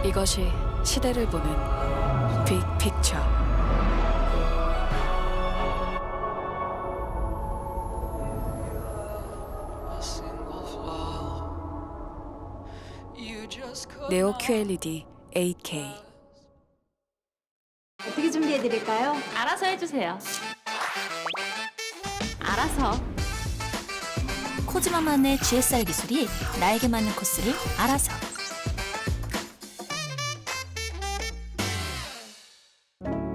이것이 시대를 보는 빅픽처. 네오 QLED 8K. 어떻게 준비해드릴까요? 알아서 해주세요. 알아서. 코지마만의 GSR 기술이 나에게 맞는 코스를 알아서.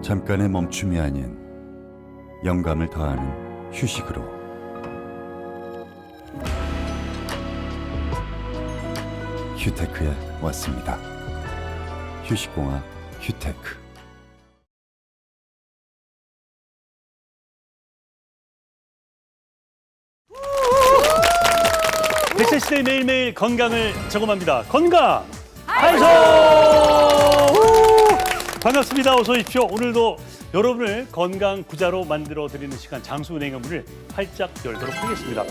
잠깐의 멈춤이 아닌 영감을 더하는 휴식으로 휴테크에 왔습니다. 휴식공학 휴테크. 대체 시대 매일매일 건강을 점검합니다. 건강 한son. 반갑습니다. 어서 오십시오. 오늘도 여러분을 건강 부자로 만들어 드리는 시간 장수은행의 문을 활짝 열도록 하겠습니다.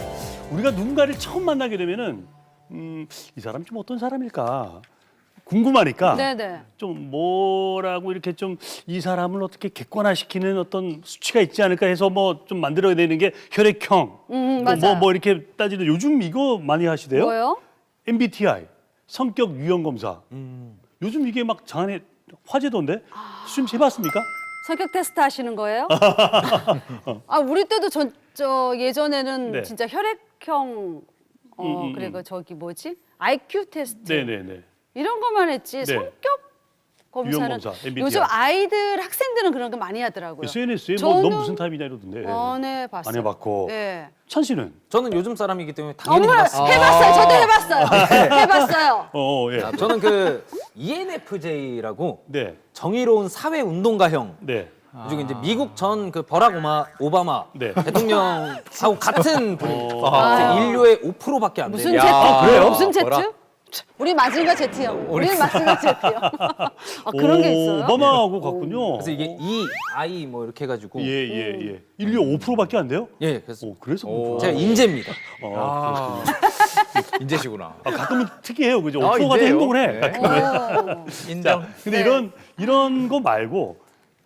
우리가 누군가를 처음 만나게 되면은 이 사람 좀 어떤 사람일까 궁금하니까 네네. 좀 뭐라고 이렇게 좀 이 사람을 어떻게 객관화시키는 어떤 수치가 있지 않을까 해서 뭐 좀 만들어야 되는 게 혈액형, 맞아요. 뭐 이렇게 따지는 요즘 이거 많이 하시대요. 뭐요? MBTI 성격 유형 검사. 요즘 이게 막 장안에 화제던데 수좀 해봤습니까? 성격 테스트 하시는 거예요? 아 우리 때도 저 예전에는 네. 진짜 혈액형 그리고 저기 뭐지 IQ 테스트 네네네. 이런 것만 했지 성격 검사는 유형 검사, MBTI. 요즘 아이들 학생들은 그런 거 많이 하더라고요. SNS에 저는- 뭐 너 무슨 타입이냐 이러던데. 안 해봤어요. 안 해봤고. 네. 찬 씨는? 저는 요즘 사람이기 때문에 당연히 어머 해봤어요. 해봤어요. 저도 해봤어요. 해봤어요. 예. 저는 그 ENFJ라고 네. 정의로운 사회 운동가형. 네. 그리고 이제 미국 전 그 버락 오바마 네. 대통령하고 같은 분이 아. 인류의 5%밖에 안 무슨 돼요. 제트? 그래요? 무슨 제트? 뭐라? 우리 마징가 제트형. 우리 마징가 제트형. 아 그런 게 있어요? 오바마하고 같군요. 그래서 이게 EI 뭐 이렇게 해가지고 예. 인류 5%밖에 안 돼요? 예, 그래서 그래서 그렇구나. 제가 인재입니다. 인재시구나. 가끔은 특이해요, 그죠? 아, 5% 같은 인재예요? 행동을 해. 네. 가끔은. 인정. 자, 근데 이런 거 말고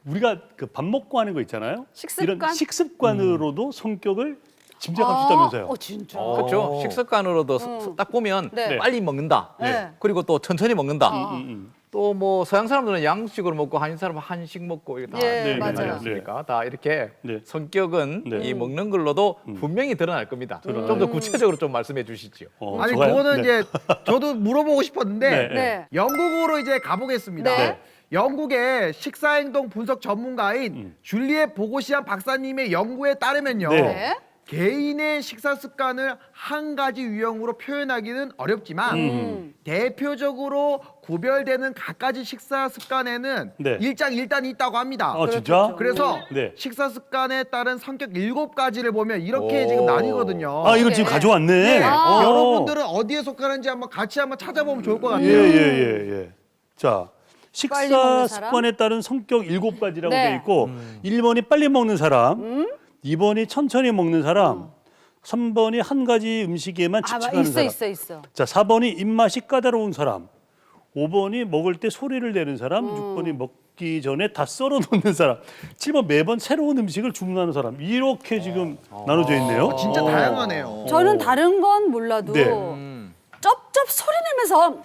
우리가 그 밥 먹고 하는 거 있잖아요. 식습관? 이런 식습관으로도 성격을 짐작할 수 있다면서요. 진짜. 그렇죠. 식습관으로도 딱 보면 네. 빨리 먹는다. 네. 그리고 또 천천히 먹는다. 음. 또 뭐 서양 사람들은 양식으로 먹고 한인 사람은 한식 먹고 이게 다 예, 네, 맞아요. 않습니까? 다 이렇게 네. 성격은 네. 이 먹는 걸로도 분명히 드러날 겁니다. 좀 더 구체적으로 좀 말씀해 주시죠. 아니 좋아요? 그거는 네. 이제 저도 물어보고 싶었는데 네. 네. 영국으로 이제 가보겠습니다. 네. 영국의 식사행동 분석 전문가인 줄리엣 보고시안 박사님의 연구에 따르면요. 네. 네. 개인의 식사 습관을 한 가지 유형으로 표현하기는 어렵지만 대표적으로 구별되는 각가지 식사 습관에는 네. 일장일단이 있다고 합니다. 진짜? 그래서 네. 식사 습관에 따른 성격 7가지를 보면 이렇게 지금 나뉘거든요. 이걸 지금 가져왔네. 네. 어. 여러분들은 어디에 속하는지 한번 같이 한번 찾아보면 좋을 것 같아요. 예. 자, 빨리 식사 먹는 사람? 습관에 따른 성격 7가지라고 네. 돼 있고 1번이 빨리 먹는 사람, 2번이 천천히 먹는 사람, 3번이 한 가지 음식에만 집착하는 사람. 있어. 자, 4번이 입맛이 까다로운 사람, 5번이 먹을 때 소리를 내는 사람, 6번이 먹기 전에 다 썰어 놓는 사람, 7번 매번 새로운 음식을 주문하는 사람. 이렇게 지금 나눠져 있네요. 진짜 다양하네요. 저는 다른 건 몰라도 네. 쩝쩝 소리 내면서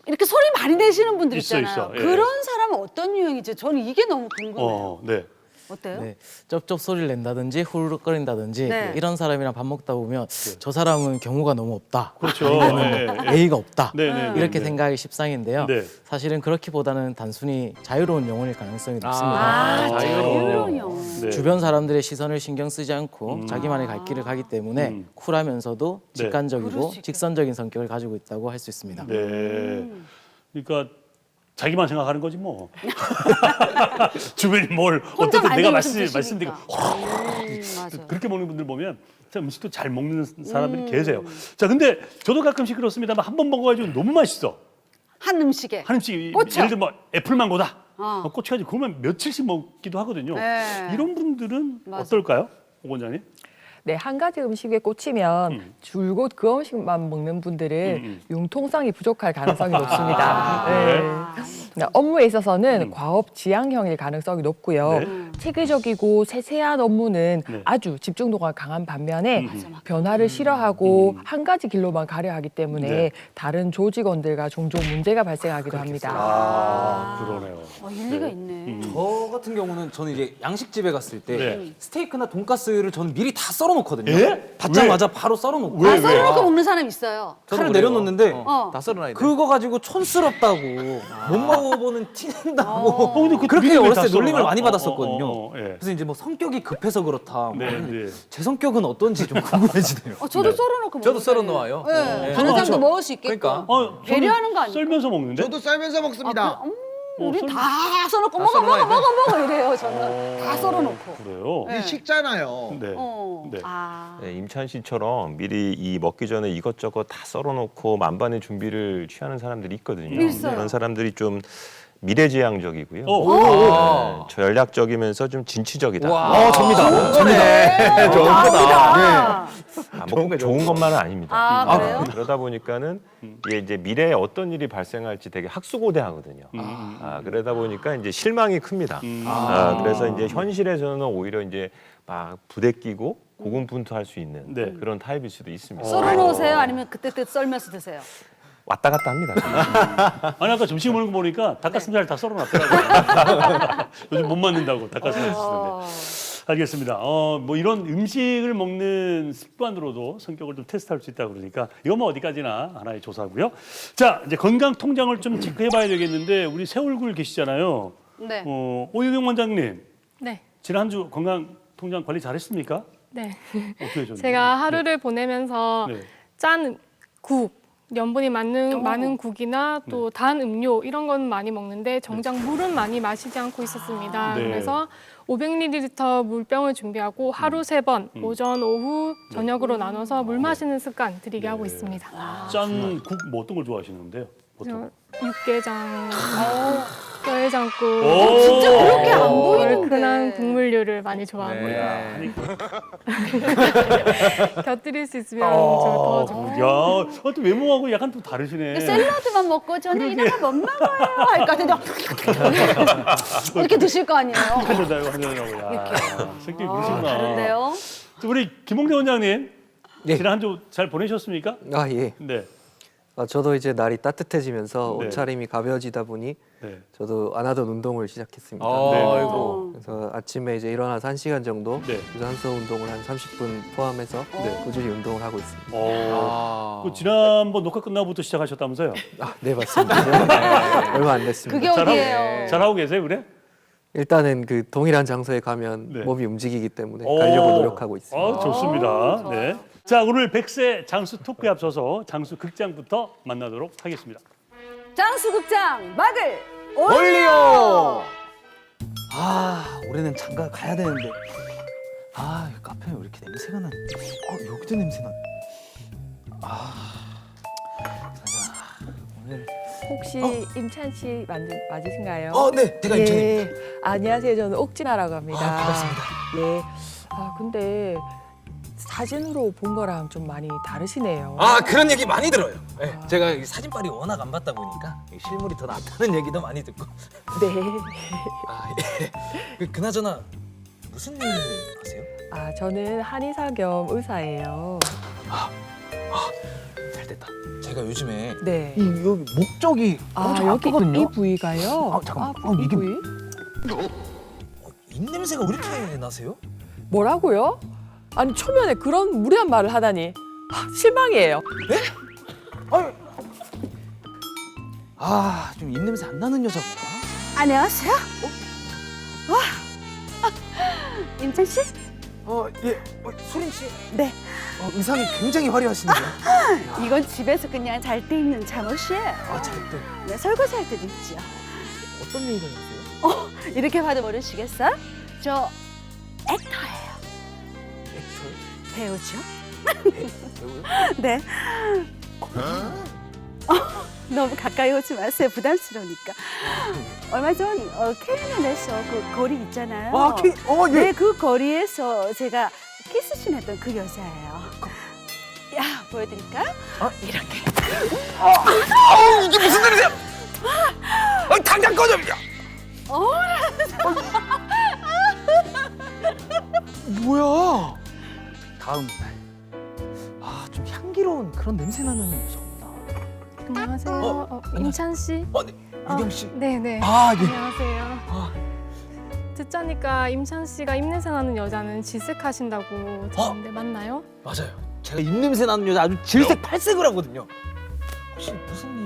이렇게 소리 많이 내시는 분들 있어, 있잖아요. 있어. 예. 그런 사람은 어떤 유형이지? 저는 이게 너무 궁금해요. 네. 어때요? 네, 쩝쩝 소리를 낸다든지 후루룩거린다든지 네. 이런 사람이랑 밥 먹다 보면 저 사람은 경우가 너무 없다. 그렇죠. 예의가 없다. 네. 이렇게 생각이 십상인데요. 네. 사실은 그렇기보다는 단순히 자유로운 영혼일 가능성이 높습니다. 자유로운 영. 네. 주변 사람들의 시선을 신경 쓰지 않고 자기만의 갈 길을 가기 때문에 쿨하면서도 네. 직관적이고 직선적인 성격을 가지고 있다고 할 수 있습니다. 네. 그러니까 자기만 생각하는 거지 뭐. 주변이 뭘 혼자 어쨌든 내가 만들고 말씀드리고 맞아. 그렇게 먹는 분들 보면 참 음식도 잘 먹는 사람들이 계세요. 자, 근데 저도 가끔씩 그렇습니다만 한 번 먹어가지고 너무 맛있어. 한 음식에. 한 음식 꽂혀. 예를 들면 뭐 애플망고다. 꽂혀가지고 그러면 며칠씩 먹기도 하거든요. 네. 이런 분들은 맞아. 어떨까요, 오 원장님? 네, 한 가지 음식에 꽂히면 줄곧 그 음식만 먹는 분들은 융통성이 부족할 가능성이 높습니다. 네. 업무에 있어서는 과업 지향형일 가능성이 높고요. 네. 체계적이고 세세한 업무는 네. 아주 집중도가 강한 반면에 변화를 싫어하고 한 가지 길로만 가려 하기 때문에 네. 다른 조직원들과 종종 문제가 발생하기도 합니다. 그러네요. 일리가 있네. 저 같은 경우는 저는 이제 양식집에 갔을 때 네. 스테이크나 돈가스를 저는 미리 다 썰어놓거든요. 예? 받자마자 바로 썰어놓고 왜? 썰어놓고 먹는 사람 있어요. 칼을 내려놓는데 다 썰어놔야 돼. 그거 가지고 촌스럽다고 못 먹어보는 티 낸다고 근데 그 그렇게 미리미리 어렸을 때 다 놀림을 썰어놔? 많이 받았었거든요. 예. 그래서 이제 뭐 성격이 급해서 그렇다. 뭐 네, 하는데 네. 제 성격은 어떤지 좀 궁금해지네요. 저도 썰어놓고 저도 먹어요. 썰어놓아요. 네. 네. 다른 저도 사람도 먹을 수 있게끔. 그러니까. 저는 배려하는 거 아니에요? 썰면서 먹는데? 저도 썰면서 먹습니다. 우리 썰- 다 썰어놓고 다 먹어 썰어놔야 먹어 이래요. 저는 다 썰어놓고. 그래요? 네. 식잖아요. 네. 네. 네, 임찬 씨처럼 미리 이 먹기 전에 이것저것 다 썰어놓고 만반의 준비를 취하는 사람들이 있거든요. 있어요. 그런 사람들이 좀 미래지향적이고요. 오. 네, 전략적이면서 좀 진취적이다. 접니다. 좋네. 좋은 거다. 좋은 것만은 아닙니다. 아, 그래요? 그러다 보니까는 이게 이제 미래에 어떤 일이 발생할지 되게 학수고대하거든요. 그러다 보니까 이제 실망이 큽니다. 그래서 이제 현실에서는 오히려 이제 막 부대끼고 고군분투할 수 있는 네. 그런 타입일 수도 있습니다. 썰어놓으세요? 아니면 그때 썰면서 드세요? 왔다 갔다 합니다. 아니 아까 점심 먹는 거 보니까 닭가슴살 다 썰어놨더라고요. 요즘 못 맞는다고 닭가슴살 쓰는데. 알겠습니다. 뭐 이런 음식을 먹는 습관으로도 성격을 좀 테스트할 수 있다 그러니까 이건 뭐 어디까지나 하나의 조사고요. 자 이제 건강 통장을 좀 체크해봐야 되겠는데 우리 새 얼굴 계시잖아요. 네. 오유경 원장님 네. 지난주 건강 통장 관리 잘했습니까? 네. 어떻게 하셨나요? 제가 하루를 보내면서 네. 짠 국, 염분이 많은 국이나 또 단 음료 이런 건 많이 먹는데 정작 물은 많이 마시지 않고 있었습니다. 네. 그래서 500ml 물병을 준비하고 하루 3번 오전, 오후, 저녁으로 나눠서 물 마시는 습관 들이게 하고 있습니다. 짠 국 뭐 어떤 걸 좋아하시는데요? 보통? 저 육개장, 뼈해장국, 진짜 그렇게 안 보이는데. 얼큰한 국물류를 많이 좋아합니다. 네. 곁들일 수 있으면 더 좋고. 야, 또 외모하고 약간 또 다르시네. 샐러드만 먹고 저는 이런 거 못 먹어요 할 것 같은데 이렇게 드실 거 아니에요? 한잔하고 한잔하고. 야, 성격이 그러시구나. 다른데요? 우리 김홍대 원장님 네. 지난 한 주 잘 보내셨습니까? 아 예. 네. 저도 이제 날이 따뜻해지면서 네. 옷차림이 가벼워지다 보니 네. 저도 안 하던 운동을 시작했습니다. 아이고. 그래서 아침에 이제 일어나서 1시간 정도 네. 유산소 운동을 한 30분 포함해서 꾸준히 운동을 하고 있습니다. 그 지난번 녹화 끝나고부터 시작하셨다면서요? 네 맞습니다. 얼마 안 됐습니다. 그게 어디예요? 잘하고 계세요, 그래? 일단은 그 동일한 장소에 가면 네. 몸이 움직이기 때문에 가려고 노력하고 있습니다. 좋습니다. 좋아요. 네. 자, 오늘 100세 장수 토크에 앞서서 장수 극장부터 만나도록 하겠습니다. 장수극장 막을 올리오! 올해는 장가 가야 되는데 이 카페에 왜 이렇게 냄새가 나지? 여기도 냄새 나. 오늘 혹시 임찬 씨 맞으신가요? 네, 제가 임찬입니다. 안녕하세요. 저는 옥진아라고 합니다. 반갑습니다. 예. 근데 사진으로 본 거랑 좀 많이 다르시네요. 그런 얘기 많이 들어요. 네, 제가 이 사진빨이 워낙 안 봤다 보니까 이 실물이 더 낫다는 얘기도 많이 듣고. 네. 예. 그나저나 무슨 일 하세요? 저는 한의사 겸 의사예요. 잘 됐다. 제가 요즘에 네. 여기 목 쪽이 엄청 여기 아프거든요. 이 부위가요? 잠깐만. 이 이게 부위? 입 냄새가 왜 이렇게 나세요? 뭐라고요? 아니 초면에 그런 무례한 말을 하다니 실망이에요. 좀 입 냄새 안 나는 여자구나. 안녕하세요. 와, 임찬 씨? 예. 소린 씨. 네. 의상이 굉장히 화려하신데요. 이건 집에서 그냥 잘 때 입는 잠옷이에요. 잘 때. 네, 설거지 할 때도 입죠. 어떤 일을 하세요? 이렇게 봐도 모르시겠어? 저 액터예요. 배우죠? 배우요? 네. 너무 가까이 오지 마세요. 부담스러우니까. 얼마 전 캐리난에서 그 거리 있잖아요. 예. 네, 그 거리에서 제가 키스신 했던 그 여자예요. 야, 보여드릴까? 이렇게. 이게 무슨 냄새야? 당장 꺼져! 뭐야? 다음 날. 좀 향기로운 그런 냄새 나는 여자 없나? 안녕하세요. 임찬 씨. 유경 씨. 네네. 예. 안녕하세요. 듣자니까 임찬 씨가 입냄새 나는 여자는 질색하신다고 들었는데 맞나요? 맞아요. 제가 입냄새 나는 여자 아주 질색팔색을 하거든요. 혹시 무슨 일?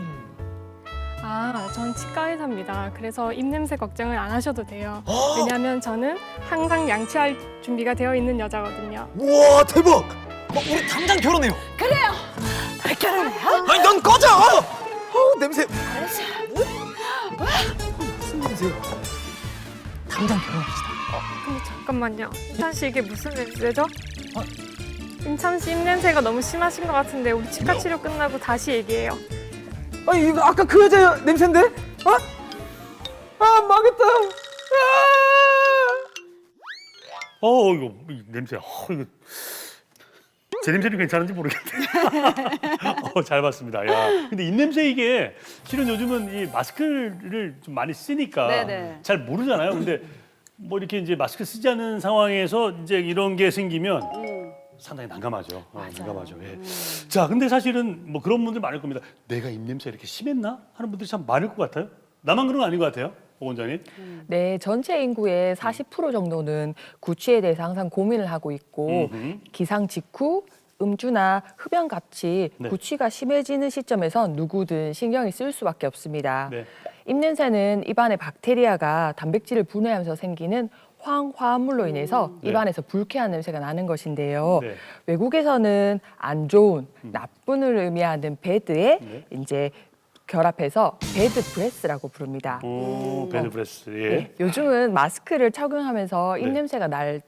전 치과 의사입니다. 그래서 입냄새 걱정을 안 하셔도 돼요. 왜냐하면 저는 항상 양치할 준비가 되어 있는 여자거든요. 우와, 대박! 우리 당장 결혼해요. 그래요. 결혼해요? 아니, 넌 꺼져! 냄새. 무슨 냄새야? 당장 결혼합시다. 근데 잠깐만요. 임찬 씨 이게 무슨 냄새죠? 임찬 씨 입냄새가 너무 심하신 것 같은데 우리 치과 치료 끝나고 다시 얘기해요. 아니, 이거 아까 그 여자 냄새인데? 망했다. 이거 이 냄새. 이거 제 냄새는 괜찮은지 모르겠네. 잘 봤습니다. 야, 근데 입냄새 이게 실은 요즘은 이 마스크를 좀 많이 쓰니까 네네. 잘 모르잖아요. 근데 뭐 이렇게 이제 마스크 쓰지 않는 상황에서 이제 이런 게 생기면 상당히 난감하죠. 난감하죠. 예. 자, 근데 사실은 뭐 그런 분들 많을 겁니다. 내가 입냄새 이렇게 심했나 하는 분들이 참 많을 것 같아요. 나만 그런 건 아닌 것 같아요, 오 원장님. 네, 전체 인구의 40% 정도는 구취에 대해서 항상 고민을 하고 있고 기상 직후 음주나 흡연 같이 네. 구취가 심해지는 시점에선 누구든 신경이 쓸 수밖에 없습니다. 네. 입냄새는 입안의 박테리아가 단백질을 분해하면서 생기는 황화물로 인해서 네. 입안에서 불쾌한 냄새가 나는 것인데요. 네. 외국에서는 안 좋은, 나쁜을 의미하는 배드에 네. 이제 결합해서 배드 브레스라고 부릅니다. 배드 브레스. 예. 네, 요즘은 마스크를 착용하면서 입냄새가 날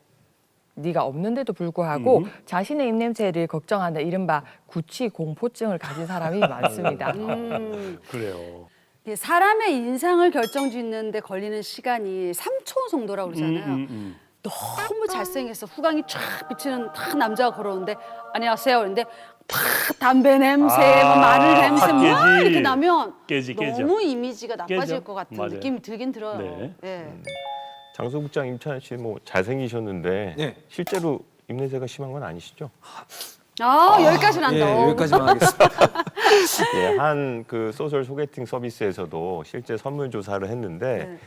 리가 없는데도 불구하고 자신의 입냄새를 걱정하는 이른바 구취 공포증을 가진 사람이 많습니다. 그래요. 사람의 인상을 결정짓는데 걸리는 시간이 3초 정도라고 그러잖아요. 너무 잘생겨서 후광이 쫙 비치는 딱 남자가 걸어오는데 안녕하세요. 그런데 팍 담배 냄새, 뭐 마늘 냄새 막 이렇게 나면 깨져. 너무 이미지가 나빠질 깨져. 것 같은 맞아요. 느낌이 들긴 들어요. 네. 예. 장소국장 임찬 씨 뭐 잘생기셨는데 네. 실제로 입냄새가 심한 건 아니시죠? 여기까지는 한다. 예, 여기까지만 하겠습니다. 예, 한 그 소셜 소개팅 서비스에서도 실제 설문 조사를 했는데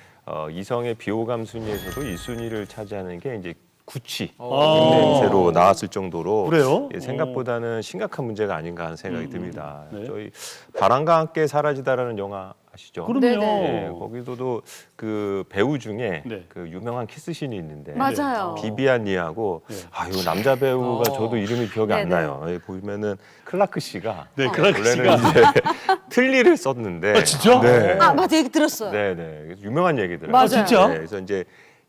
이성의 비호감 순위에서도 1순위를 차지하는 게 이제 구취 입냄새로 나왔을 정도로 그래요? 예, 생각보다는 심각한 문제가 아닌가 하는 생각이 듭니다. 네. 저희 바람과 함께 사라지다라는 영화 아시죠? 그럼요. 네네. 예, 거기서도 그 배우 중에 네. 그 유명한 키스신이 있는데 맞아요. 비비안 리하고 네. 이 남자 배우가 저도 이름이 기억이 안 네네. 나요. 예, 보면은 클라크 씨가 네, 클라크 원래는 씨가. 이제 틀니를 썼는데 진짜? 네. 맞아, 얘기 들었어요. 네네 유명한 얘기더라고요. 맞아요. 진짜? 네, 그래서 이제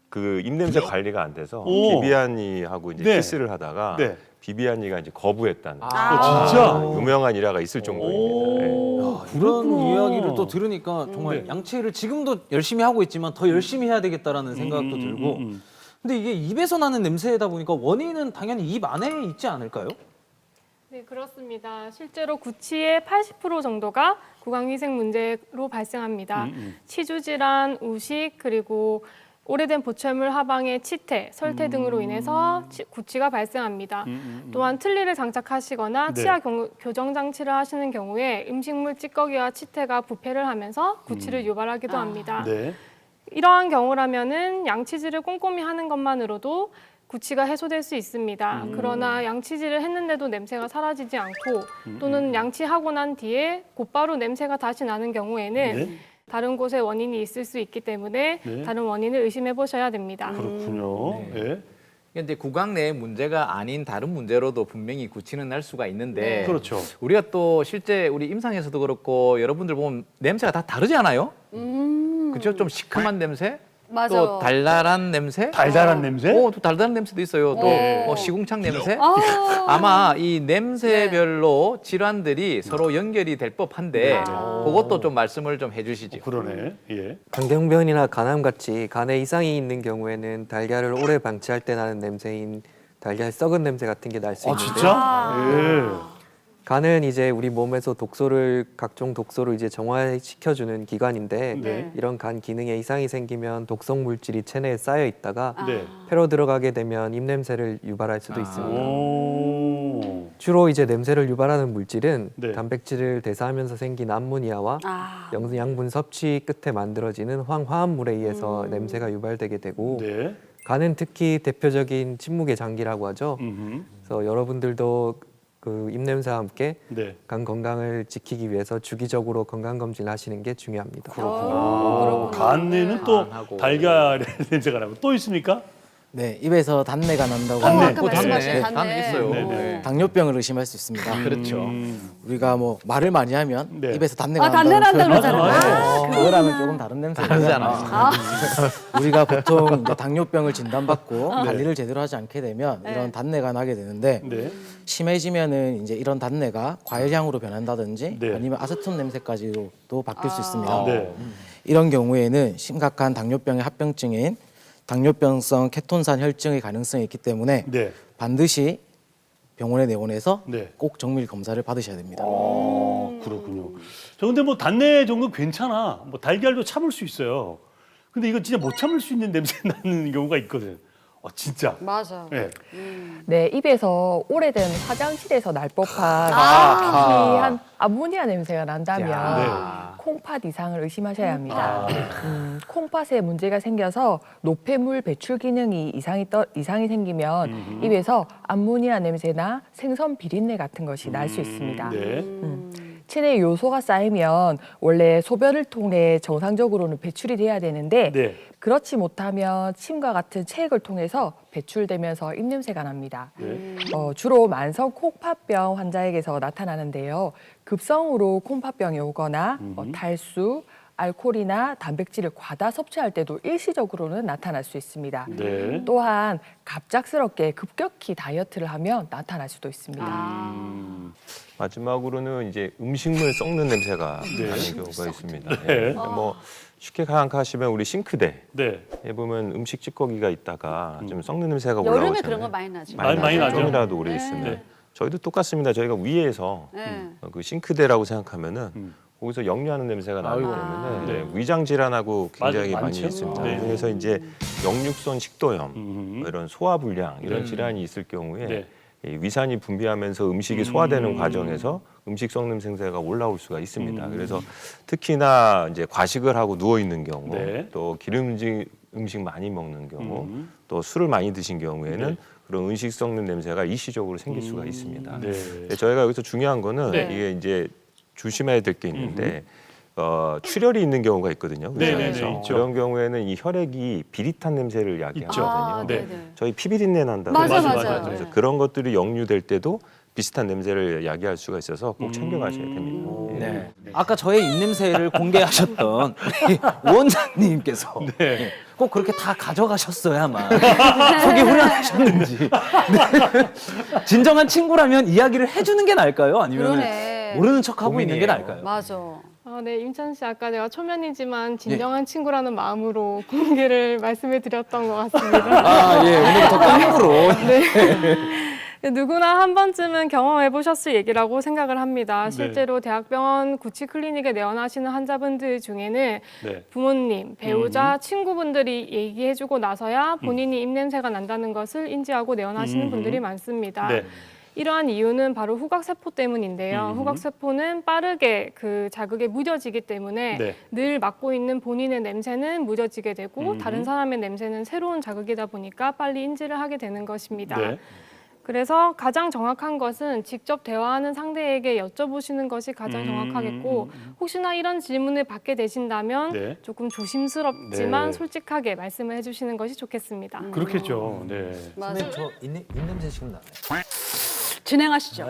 그 입냄새 관리가 안 돼서 오. 비비안이하고 이제 네. 키스를 하다가 네. 비비안이가 이제 거부했다는 진짜? 유명한 일화가 있을 정도입니다. 네. 그런 그렇구나. 이야기를 또 들으니까 정말 양치를 지금도 열심히 하고 있지만 더 열심히 해야 되겠다라는 생각도 들고. 근데 이게 입에서 나는 냄새다 보니까 원인은 당연히 입 안에 있지 않을까요? 네, 그렇습니다. 실제로 구취의 80% 정도가 구강위생 문제로 발생합니다. 치주 질환, 우식, 그리고 오래된 보철물 하방의 치태, 설태 등으로 인해서 구취가 발생합니다. 또한 틀니를 장착하시거나 네. 치아 교정 장치를 하시는 경우에 음식물 찌꺼기와 치태가 부패를 하면서 구취를 유발하기도 합니다. 네. 이러한 경우라면은 양치질을 꼼꼼히 하는 것만으로도 구취가 해소될 수 있습니다. 그러나 양치질을 했는데도 냄새가 사라지지 않고 또는 양치하고 난 뒤에 곧바로 냄새가 다시 나는 경우에는 네. 다른 곳에 원인이 있을 수 있기 때문에 네. 다른 원인을 의심해 보셔야 됩니다. 그렇군요. 예. 이제 구강 내 문제가 아닌 다른 문제로도 분명히 구취는 날 수가 있는데 그렇죠. 우리가 또 실제 우리 임상에서도 그렇고 여러분들 보면 냄새가 다 다르지 않아요? 그렇죠? 좀 시큼한 냄새, 맞아요. 또 달달한 냄새, 달달한 냄새? 또 달달한 냄새도 있어요. 또 네. 시궁창 냄새. 아마 이 냄새별로 질환들이 서로 연결이 될 법한데 그것도 좀 말씀을 좀 해주시죠. 그러네. 예. 광경변이나 간암 같이 간에 이상이 있는 경우에는 달걀을 오래 방치할 때 나는 냄새인 달걀 썩은 냄새 같은 게 날 수 있는데 진짜? 예. 간은 이제 우리 몸에서 각종 독소를 이제 정화시켜주는 기관인데 네. 이런 간 기능에 이상이 생기면 독성 물질이 체내에 쌓여 있다가 네. 폐로 들어가게 되면 입냄새를 유발할 수도 있습니다. 오. 주로 이제 냄새를 유발하는 물질은 네. 단백질을 대사하면서 생긴 암모니아와 영양분 섭취 끝에 만들어지는 화합물에 의해서 냄새가 유발되게 되고 네. 간은 특히 대표적인 침묵의 장기라고 하죠. 음흠. 그래서 여러분들도 그 입냄새와 함께 네. 간 건강을 지키기 위해서 주기적으로 건강 검진을 하시는 게 중요합니다. 그렇군요. 간에는 또 달걀 냄새가 나고 또 있습니까? 네, 입에서 단내가 난다고. 단내. 아까 말씀하신 단내. 있어요. 네네. 당뇨병을 의심할 수 있습니다. 그렇죠. 우리가 뭐 말을 많이 하면 네. 입에서 단내가 단내 난다 난다는 그러잖아요. 표현을 그거랑은 조금 다른 냄새가 다르잖아. 우리가 보통 이제 당뇨병을 진단받고 관리를 제대로 하지 않게 되면 이런 단내가 나게 되는데 네. 심해지면은 이제 이런 단내가 과일향으로 변한다든지 네. 아니면 아세톤 냄새까지도 바뀔 수 있습니다. 네. 이런 경우에는 심각한 당뇨병의 합병증인 당뇨병성 케톤산 혈증의 가능성이 있기 때문에 네. 반드시 병원에 내원해서 네. 꼭 정밀 검사를 받으셔야 됩니다. 그렇군요. 저 근데 뭐 단내 정도 괜찮아. 뭐 달걀도 참을 수 있어요. 근데 이거 진짜 못 참을 수 있는 냄새 나는 경우가 있거든. 진짜. 맞아. 네. 네, 입에서 오래된 화장실에서 날 법한 희한 아모니아 냄새가 난다면 콩팥 이상을 의심하셔야 합니다. 콩팥에 문제가 생겨서 노폐물 배출 기능이 이상이 생기면 입에서 암모니아 냄새나 생선 비린내 같은 것이 날 수 있습니다. 네. 체내에 요소가 쌓이면 원래 소변을 통해 정상적으로는 배출이 돼야 되는데 네. 그렇지 못하면 침과 같은 체액을 통해서 배출되면서 입냄새가 납니다. 네. 주로 만성 콩팥병 환자에게서 나타나는데요. 급성으로 콩팥병이 오거나 탈수, 알코올이나 단백질을 과다 섭취할 때도 일시적으로는 나타날 수 있습니다. 네. 또한 갑작스럽게 급격히 다이어트를 하면 나타날 수도 있습니다. 마지막으로는 이제 음식물 썩는 냄새가 네. 나는 경우가 있습니다. 네. 예. 뭐 쉽게 생각하시면 우리 싱크대에 네. 보면 음식 찌꺼기가 있다가 좀 썩는 냄새가 여름에 올라오잖아요. 그런 거 많이 나죠. 많이 나죠. 좀이라도 오래 있으면 네. 저희도 똑같습니다. 저희가 위에서 네. 그 싱크대라고 생각하면 거기서 역류하는 냄새가 나기 때문에 네. 위장 질환하고 굉장히 많이 많죠. 있습니다. 네. 그래서 이제 역류성 식도염, 뭐 이런 소화불량 이런 질환이 있을 경우에 네. 이 위산이 분비하면서 음식이 소화되는 과정에서 음식 썩는 냄새가 올라올 수가 있습니다. 그래서 특히나 이제 과식을 하고 누워 있는 경우, 네. 또 기름진 음식 많이 먹는 경우, 또 술을 많이 드신 경우에는 네. 그런 음식 썩는 냄새가 일시적으로 생길 수가 있습니다. 네. 저희가 여기서 중요한 거는 네. 이게 이제 조심해야 될 게 있는데 출혈이 있는 경우가 있거든요. 네네네, 위장에서. 있죠. 그런 경우에는 이 혈액이 비릿한 냄새를 야기하거든요. 네. 저희 피비린내 난다고 맞아, 하죠. 맞아요. 그래서 네. 그런 것들이 역류될 때도 비슷한 냄새를 야기할 수가 있어서 꼭 챙겨가셔야 됩니다. 예. 네. 아까 저의 입냄새를 공개하셨던 우리 원장님께서 네. 꼭 그렇게 다 가져가셨어야만 속이 후련하셨는지. 네. 진정한 친구라면 이야기를 해주는 게 나을까요? 아니면 그러네. 모르는 척하고 있는 게 고민이에요. 나을까요? 맞아. 네, 임찬 씨 아까 내가 초면이지만 진정한 친구라는 마음으로 공개를 말씀을 드렸던 것 같습니다. 아, 예. 오늘부터 깡으로. 누구나 한 번쯤은 경험해 보셨을 얘기라고 생각을 합니다. 실제로 대학병원 구치 클리닉에 내원하시는 환자분들 중에는 네. 부모님, 배우자, 친구분들이 얘기해주고 나서야 본인이 입냄새가 난다는 것을 인지하고 내원하시는 분들이 많습니다. 네. 이러한 이유는 바로 후각세포 때문인데요. 후각세포는 빠르게 그 자극에 무뎌지기 때문에 네. 늘 맡고 있는 본인의 냄새는 무뎌지게 되고 다른 사람의 냄새는 새로운 자극이다 보니까 빨리 인지를 하게 되는 것입니다. 네. 그래서 가장 정확한 것은 직접 대화하는 상대에게 여쭤보시는 것이 가장 정확하겠고 혹시나 이런 질문을 받게 되신다면 네. 조금 조심스럽지만 네. 솔직하게 말씀을 해주시는 것이 좋겠습니다. 그렇겠죠. 네. 맞아. 선생님, 저 입냄새 지금 나네. 진행하시죠.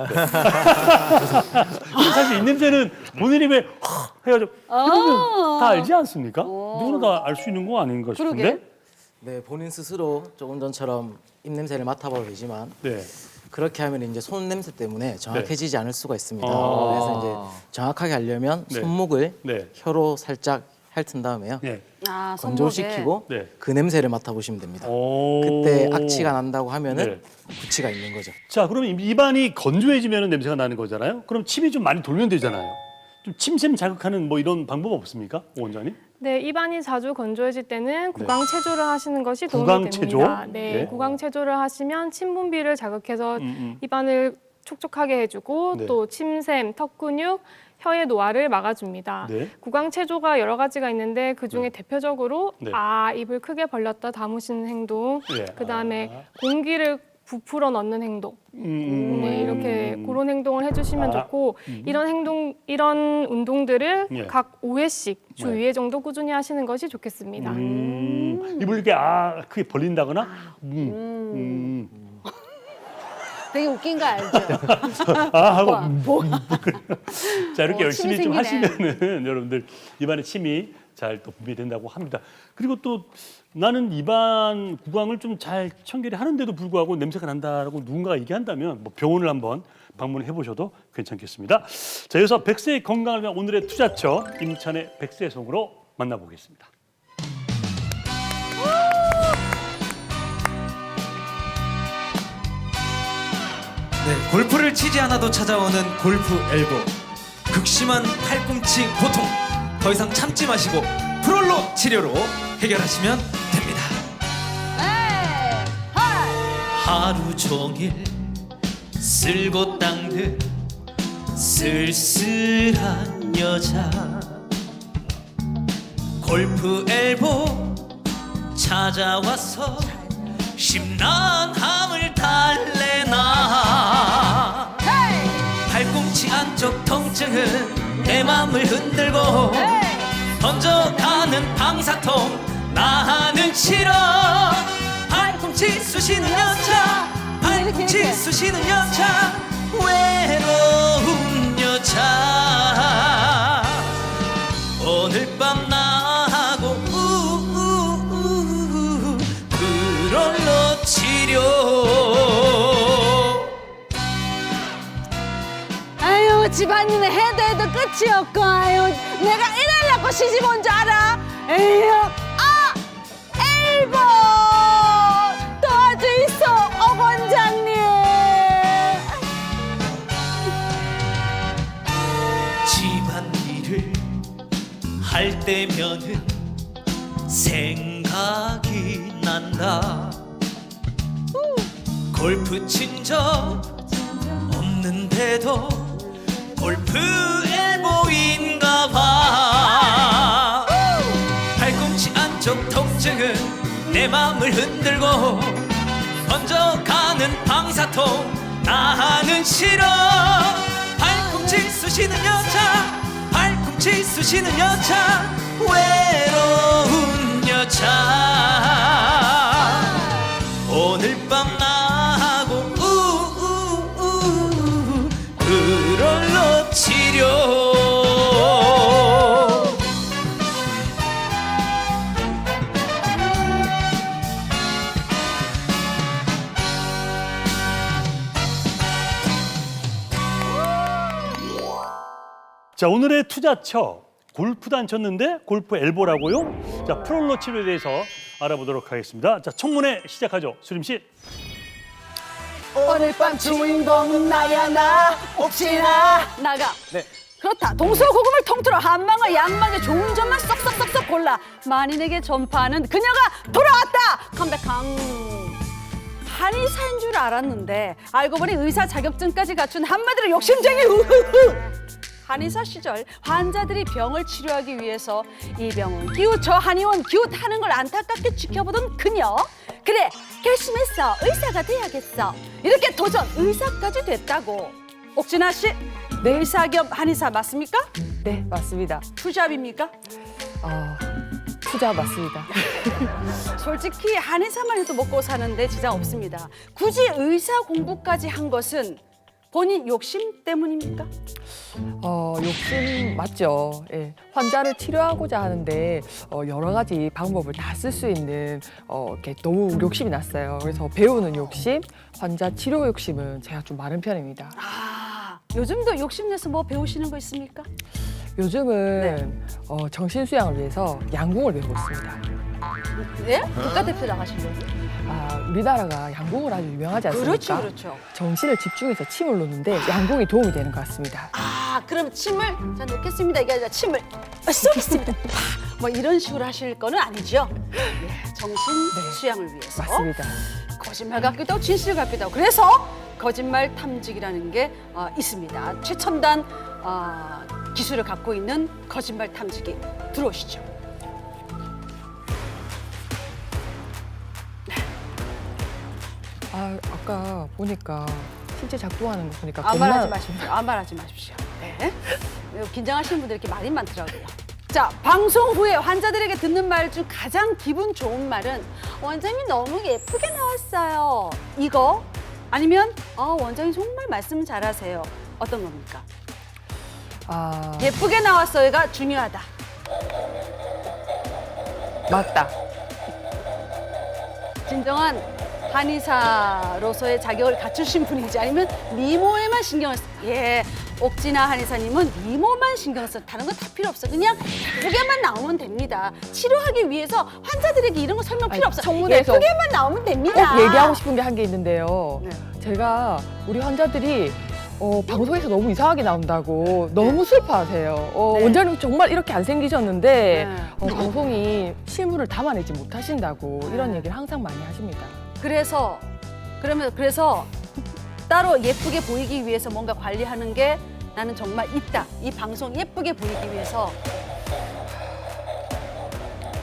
사실 이 냄새는 본인이 왜 해가지고 다 알지 않습니까? 누구나 다 알 수 있는 거 아닌가 싶은데. 그러게. 네, 본인 스스로 조금 전처럼 입냄새를 맡아봐도 되지만 네. 그렇게 하면 이제 손 냄새 때문에 정확해지지 않을 수가 있습니다. 아. 그래서 이제 정확하게 하려면 네. 손목을 네. 혀로 살짝 핥은 다음에요. 네. 아, 건조시키고 네. 그 냄새를 맡아보시면 됩니다. 오. 그때 악취가 난다고 하면은 네. 구취가 있는 거죠. 자, 그럼 입안이 건조해지면 냄새가 나는 거잖아요. 그럼 침이 좀 많이 돌면 되잖아요. 좀 침샘 자극하는 뭐 이런 방법 없습니까, 오 원장님? 네, 입안이 자주 건조해질 때는 구강 체조를 하시는 것이 도움이 구강 체조? 됩니다. 네, 네. 구강 체조를 하시면 침 분비를 자극해서 입안을 촉촉하게 해주고 네. 또 침샘, 턱 근육, 혀의 노화를 막아줍니다. 네. 구강 체조가 여러 가지가 있는데 그 중에 대표적으로 네. 입을 크게 벌렸다 다무시는 행동, 네. 그다음에 공기를 부풀어 넣는 행동. 네, 이렇게 그런 행동을 해주시면 좋고 이런 운동들을 예. 각 5회씩 주 네. 2회 정도 꾸준히 하시는 것이 좋겠습니다. 입을 이렇게 크게 벌린다거나 되게 웃긴 거 알죠? 하고 자, 이렇게 침이 열심히 좀 생기네. 하시면은 여러분들 입안에 침이 잘 또 분비된다고 합니다. 그리고 또 나는 입안 구강을 좀 잘 청결히 하는데도 불구하고 냄새가 난다라고 누군가가 얘기한다면 뭐 병원을 한번 방문해 보셔도 괜찮겠습니다. 자, 이어서 100세의 건강을 위한 오늘의 투자처 임찬의 100세송으로 만나보겠습니다. 네, 골프를 치지 않아도 찾아오는 골프 엘보. 극심한 팔꿈치 고통. 더 이상 참지 마시고 프롤로 치료로 해결하시면 됩니다. 하루 종일 쓸고 닦는 쓸쓸한 여자. 골프 엘보 찾아와서 심란함을 달래나. 팔꿈치 안쪽 통증은 내 맘을 흔들고 던져가는 방사통 나는 싫어. 팔꿈치 쑤시는 여자, 팔꿈치 쑤시는 여자, 외로운 여자. 오늘 밤 나하고 그rol로 치료. 아유, 집안일은 해도 끝이 없고, 아유, 내가 이래려고 시집 온 줄 알아? 에휴, 엘보! 도와주이소, 오 원장님! 집안일을 할 때면은 생각이 난다. 골프 친 적 없는데도 골프 엘보인가 봐. 팔꿈치 안쪽 통증은 내 맘을 흔들고 던져가는 방사통 나는 싫어. 팔꿈치 쑤시는 여자, 팔꿈치 쑤시는 여자, 외로운 여자. 오늘 밤 나하고 그rol로 치료. 자, 오늘의 투자처 골프도 안 쳤는데 골프 엘보라고요? 자, 프롤로 치료에 대해서 알아보도록 하겠습니다. 자, 청문회 시작하죠. 수림 씨. 오늘 밤 주인공은 나야, 나. 혹시나 나가. 네. 그렇다. 동서고금을 통틀어 한방과 양방의 좋은 점만 쏙쏙쏙쏙 골라 만인에게 전파하는 그녀가 돌아왔다. 컴백함. 한의사인 줄 알았는데 알고 보니 의사 자격증까지 갖춘 한마디로 욕심쟁이. 우후후. 한의사 시절 환자들이 병을 치료하기 위해서 이 병원 기우 저 한의원 기웃 하는 걸 안타깝게 지켜보던 그녀. 그래, 결심했어. 의사가 돼야겠어. 이렇게 도전 의사까지 됐다고. 옥진아 씨, 네. 의사 겸 한의사 맞습니까? 네, 맞습니다. 투잡입니까? 투자 맞습니다. 솔직히 한의사만 해도 먹고 사는데 지장 없습니다. 굳이 의사 공부까지 한 것은 본인 욕심 때문입니까? 욕심 맞죠. 예. 환자를 치료하고자 하는데 여러 가지 방법을 다 쓸 수 있는 이렇게 너무 욕심이 났어요. 그래서 배우는 욕심, 환자 치료 욕심은 제가 좀 많은 편입니다. 요즘도 욕심내서 뭐 배우시는 거 있습니까? 요즘은 정신 수양을 위해서 양궁을 배우고 있습니다. 예? 국가대표 나가시려고? 우리나라가 양궁을 아주 유명하지 않습니까? 그렇죠. 정신을 집중해서 침을 놓는데 양궁이 도움이 되는 것 같습니다. 그럼 침을 자 놓겠습니다. 이게 아니라 침을 쏘겠습니다. 뭐 이런 식으로 하실 거는 아니죠? 예, 정신 수양을 위해서. 맞습니다. 거짓말 같기도 하고 진실 같기도 하고. 그래서 거짓말 탐지기라는 게 있습니다. 최첨단 기술을 갖고 있는 거짓말 탐지기 들어오시죠. 아까 보니까 실제 작동하는 거 보니까 아무 말하지 마십시오. 아무 말하지 마십시오. 네. 긴장하시는 분들 이렇게 말이 많더라고요. 자, 방송 후에 환자들에게 듣는 말 중 가장 기분 좋은 말은 원장님 너무 예쁘게 나왔어요. 이거 아니면 원장님 정말 말씀 잘하세요. 어떤 겁니까? 예쁘게 나왔어요가 중요하다. 맞다. 진정한 한의사로서의 자격을 갖추신 분인지 아니면 미모에만 신경을 옥진아 한의사님은 미모만 신경 써. 다른 건 다 필요 없어. 그냥 예쁘게만 나오면 됩니다. 치료하기 위해서 환자들에게 이런 거 설명 필요 없어. 청문회에서 예쁘게만 나오면 됩니다. 꼭 얘기하고 싶은 게 한 게 있는데요. 제가 우리 환자들이 방송에서 너무 이상하게 나온다고 너무 슬퍼하세요. 원장님 정말 이렇게 안 생기셨는데 방송이 실물을 담아내지 못하신다고 이런 얘기를 항상 많이 하십니다. 그래서 따로 예쁘게 보이기 위해서 뭔가 관리하는 게 나는 정말 있다. 이 방송 예쁘게 보이기 위해서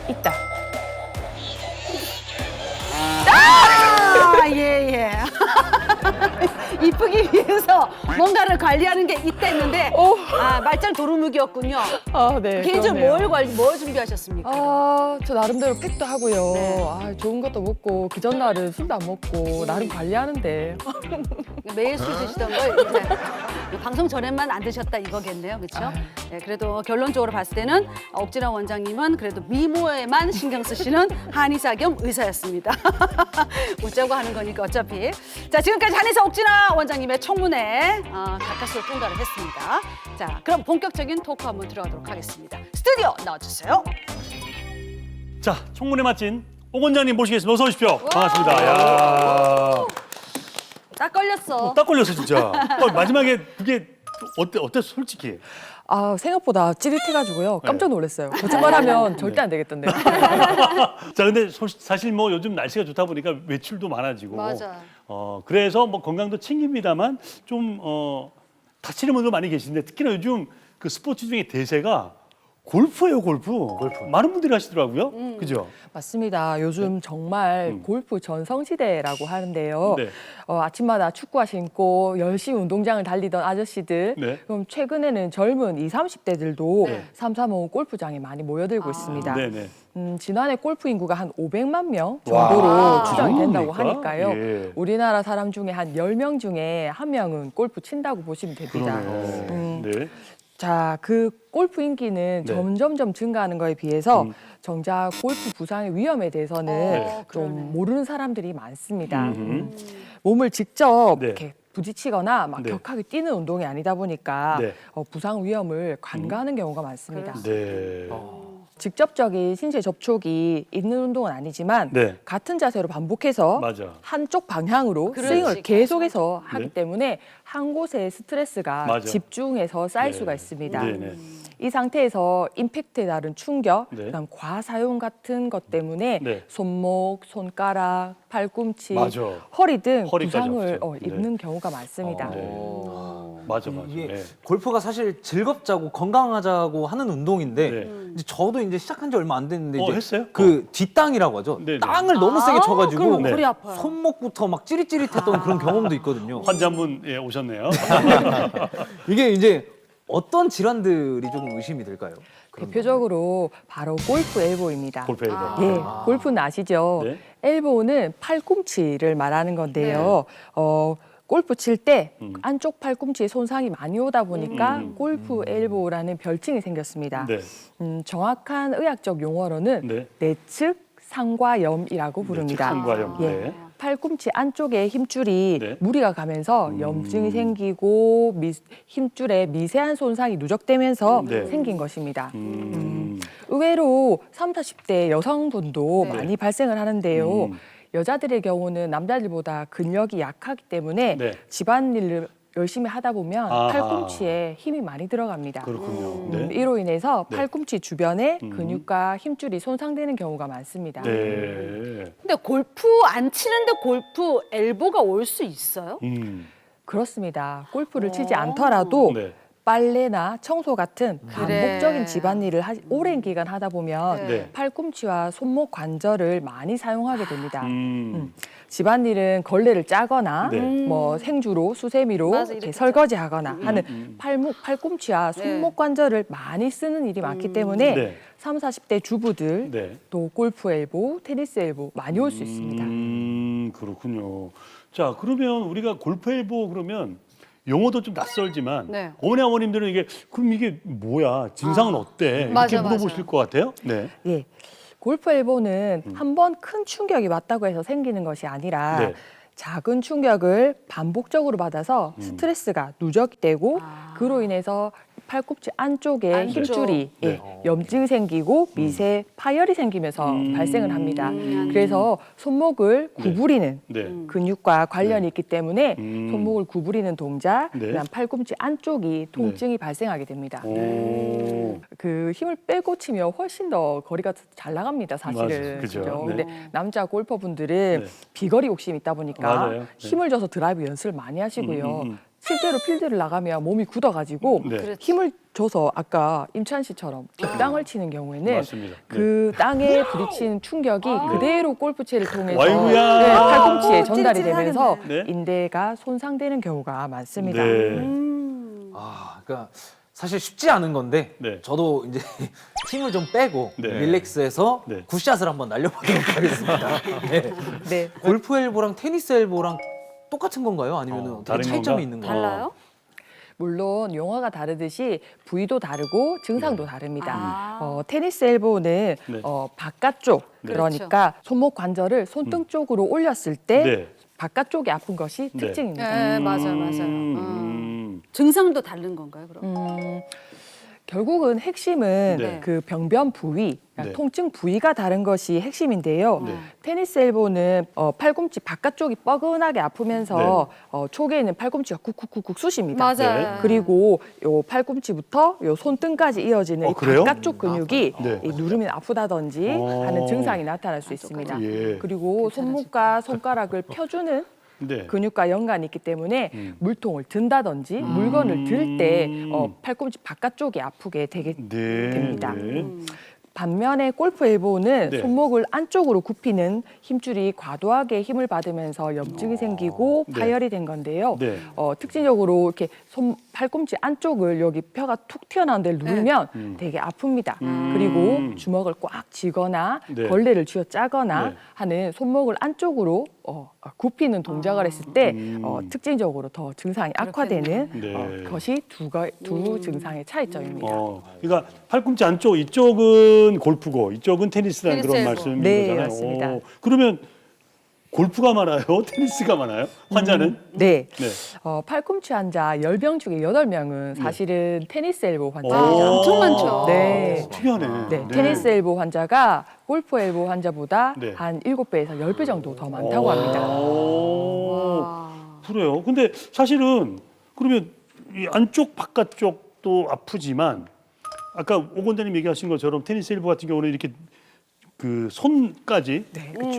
있다. 예. 이쁘기 위해서 뭔가를 관리하는 게 있다 했는데 말짱 도루묵이었군요. 네. 개인적으로 뭘 준비하셨습니까? 저 나름대로 팩도 하고요. 좋은 것도 먹고 그 전날은 술도 안 먹고 나름 관리하는데. 매일 술 드시던 걸 이제 방송 전에만 안 드셨다 이거겠네요, 그렇죠? 네, 그래도 결론적으로 봤을 때는 옥진아 원장님은 그래도 미모에만 신경 쓰시는 한의사 겸 의사였습니다. 웃자고 하는 거니까 어차피. 자, 지금까지 한의사 옥진아 원장님의 청문회 가까스로 통과를 했습니다. 자, 그럼 본격적인 토크 한번 들어가도록 하겠습니다. 스튜디오 나와주세요. 자, 청문회 맛진 옥 원장님 모시겠습니다. 어서 오십시오. 반갑습니다. 야. 딱 걸렸어. 딱 걸렸어 진짜. 마지막에 그게 어땠어 솔직히? 생각보다 찌릿해가지고요. 깜짝 놀랐어요. 거짓말하면 절대 안 되겠던데요. 자, 근데 사실 뭐 요즘 날씨가 좋다 보니까 외출도 많아지고. 맞아. 그래서 뭐 건강도 챙깁니다만 좀 다치는 분들 많이 계신데 특히나 요즘 그 스포츠 중에 대세가 골프예요, 골프. 많은 분들이 하시더라고요. 그죠? 맞습니다. 요즘 정말 골프 전성시대라고 하는데요. 아침마다 축구화 신고 열심히 운동장을 달리던 아저씨들, 그럼 최근에는 젊은 20, 30대들도 삼삼오오 골프장에 많이 모여들고 있습니다. 지난해 골프 인구가 한 500만 명 정도로 추정이 된다고 하니까요. 우리나라 사람 중에 한 10명 중에 1명은 골프 친다고 보시면 됩니다. 자, 그 골프 인기는 점점점 증가하는 거에 비해서 정작 골프 부상의 위험에 대해서는 좀 모르는 사람들이 많습니다. 몸을 직접 이렇게 부딪히거나 막 격하게 뛰는 운동이 아니다 보니까 부상 위험을 간과하는 경우가 많습니다. 직접적인 신체 접촉이 있는 운동은 아니지만 같은 자세로 반복해서 한쪽 방향으로 스윙을 계속해서 하기 때문에 한 곳에 스트레스가 집중해서 쌓일 수가 있습니다. 이 상태에서 임팩트에 따른 충격, 그다음 과사용 같은 것 때문에 손목, 손가락, 팔꿈치, 허리 등 부상을 입는 경우가 많습니다. 맞아. 이게 골프가 사실 즐겁자고 건강하자고 하는 운동인데 이제 저도 이제 시작한 지 얼마 안 됐는데 이제 했어요? 그 뒷땅이라고 하죠. 땅을 너무 세게 쳐가지고 허리 아파요. 손목부터 막 찌릿찌릿했던 그런 경험도 있거든요. 환자분 오셨네요. 이게 이제 어떤 질환들이 조금 의심이 될까요? 대표적으로 바로 골프 엘보입니다. 골프 엘보. 골프는 아시죠? 엘보는 팔꿈치를 말하는 건데요. 골프 칠 때 안쪽 팔꿈치에 손상이 많이 오다 보니까 골프 엘보라는 별칭이 생겼습니다. 정확한 의학적 용어로는 내측 상과염이라고 부릅니다. 상과염. 팔꿈치 안쪽에 힘줄이 네. 무리가 가면서 염증이 생기고 힘줄에 미세한 손상이 누적되면서 네. 생긴 것입니다. 의외로 30, 40대 여성분도 네. 많이 발생을 하는데요. 여자들의 경우는 남자들보다 근력이 약하기 때문에 네. 집안일을 열심히 하다 보면 아하. 팔꿈치에 힘이 많이 들어갑니다. 그렇군요. 네. 이로 인해서 네. 팔꿈치 주변에 근육과 힘줄이 손상되는 경우가 많습니다. 네. 근데 골프 안 치는데 골프 엘보가 올 수 있어요? 그렇습니다. 골프를 치지 않더라도 네. 빨래나 청소 같은 그래. 반복적인 집안일을 오랜 기간 하다 보면 네. 팔꿈치와 손목 관절을 많이 사용하게 됩니다. 집안일은 걸레를 짜거나 네. 뭐 생주로 수세미로 맞아, 이렇게 이렇게 설거지하거나 하는 팔꿈치와 손목 관절을 많이 쓰는 일이 많기 때문에 네. 30, 40대 주부들 네. 또 골프 엘보, 테니스 엘보 많이 올 수 있습니다. 그렇군요. 자, 그러면 우리가 골프 엘보 그러면 용어도 좀 낯설지만 네. 어머니 아버님들은 이게 그럼 이게 뭐야? 증상은 어때? 이렇게 맞아, 물어보실 것 같아요. 네. 예. 골프 엘보는 한 번 큰 충격이 왔다고 해서 생기는 것이 아니라 네. 작은 충격을 반복적으로 받아서 스트레스가 누적되고 그로 인해서 팔꿈치 안쪽에 안쪽. 힘줄이 네. 예, 염증 생기고 미세 파열이 생기면서 발생을 합니다. 그래서 손목을 구부리는 네. 근육과 관련이 네. 있기 때문에 손목을 구부리는 동작, 네. 그다음 팔꿈치 안쪽이 통증이 발생하게 됩니다. 오. 그 힘을 빼고 치면 훨씬 더 거리가 잘 나갑니다, 사실은. 맞아요. 그죠. 네. 근데 남자 골퍼분들은 네. 비거리 욕심이 있다 보니까 맞아요. 네. 힘을 줘서 드라이브 연습을 많이 하시고요. 실제로 필드를 나가면 몸이 굳어가지고 네. 힘을 줘서 아까 임찬 씨처럼 적당을 치는 경우에는 맞습니다. 그 땅에 부딪힌 충격이 그대로 골프채를 통해서 아이고야. 네, 팔꿈치에 전달이 되면서 네. 인대가 손상되는 경우가 많습니다. 네. 그러니까 사실 쉽지 않은 건데 네. 저도 이제 힘을 좀 빼고 네. 릴렉스해서 네. 굿샷을 한번 날려보도록 하겠습니다. 네. 네. 골프 엘보랑 테니스 엘보랑 똑같은 건가요? 아니면 어떻게 다른 차이점이 건가? 있는 건가요? 달라요? 물론 용어가 다르듯이 부위도 다르고 증상도 다릅니다. 테니스 엘보는 네. 바깥쪽 네. 그러니까 손목 관절을 손등 쪽으로 올렸을 때 네. 바깥쪽이 아픈 것이 네. 특징입니다. 네, 맞아요. 증상도 다른 건가요, 그럼? 결국은 핵심은 네. 그 병변 부위, 네. 통증 부위가 다른 것이 핵심인데요. 네. 테니스 엘보는 팔꿈치 바깥쪽이 뻐근하게 아프면서 초기에는 팔꿈치가 쿡쿡쿡쿡 쑤십니다. 맞아요. 네. 그리고 요 팔꿈치부터 요 손등까지 이어지는 이 그래요? 바깥쪽 근육이 네. 이 누르면 아프다든지 하는 증상이 나타날 수 있습니다. 예. 그리고 손목과 손가락을 펴주는 네. 근육과 연관이 있기 때문에 물통을 든다든지 물건을 들 때 팔꿈치 바깥쪽이 아프게 되게 네. 됩니다. 네. 반면에 골프 엘보는 네. 손목을 안쪽으로 굽히는 힘줄이 과도하게 힘을 받으면서 염증이 생기고 네. 파열이 된 건데요. 네. 특징적으로 이렇게 팔꿈치 안쪽을 여기 뼈가 툭 튀어나온 데를 누르면 되게 아픕니다. 그리고 주먹을 꽉 쥐거나 네. 걸레를 쥐어 짜거나 네. 하는 손목을 안쪽으로 굽히는 동작을 했을 때 특징적으로 더 증상이 악화되는 네. 것이 두 증상의 차이점입니다. 그러니까 팔꿈치 안쪽 이쪽은 골프고 이쪽은 테니스라는 그런 테니스 말씀인 네, 거잖아요. 맞습니다. 그러면 골프가 많아요? 테니스가 많아요? 환자는? 네. 네. 팔꿈치 환자 10명 중에 8명은 사실은 테니스 엘보 오. 환자입니다. 엄청 많죠. 네. 특이하네. 네, 테니스 엘보 환자가 골프 엘보 환자보다 네. 한 7배에서 10배 정도 더 많다고 합니다. 그래요. 근데 사실은 그러면 이 안쪽 바깥쪽도 아프지만 아까 오 원장님 얘기하신 것처럼 테니스 엘보 같은 경우는 이렇게 그 손까지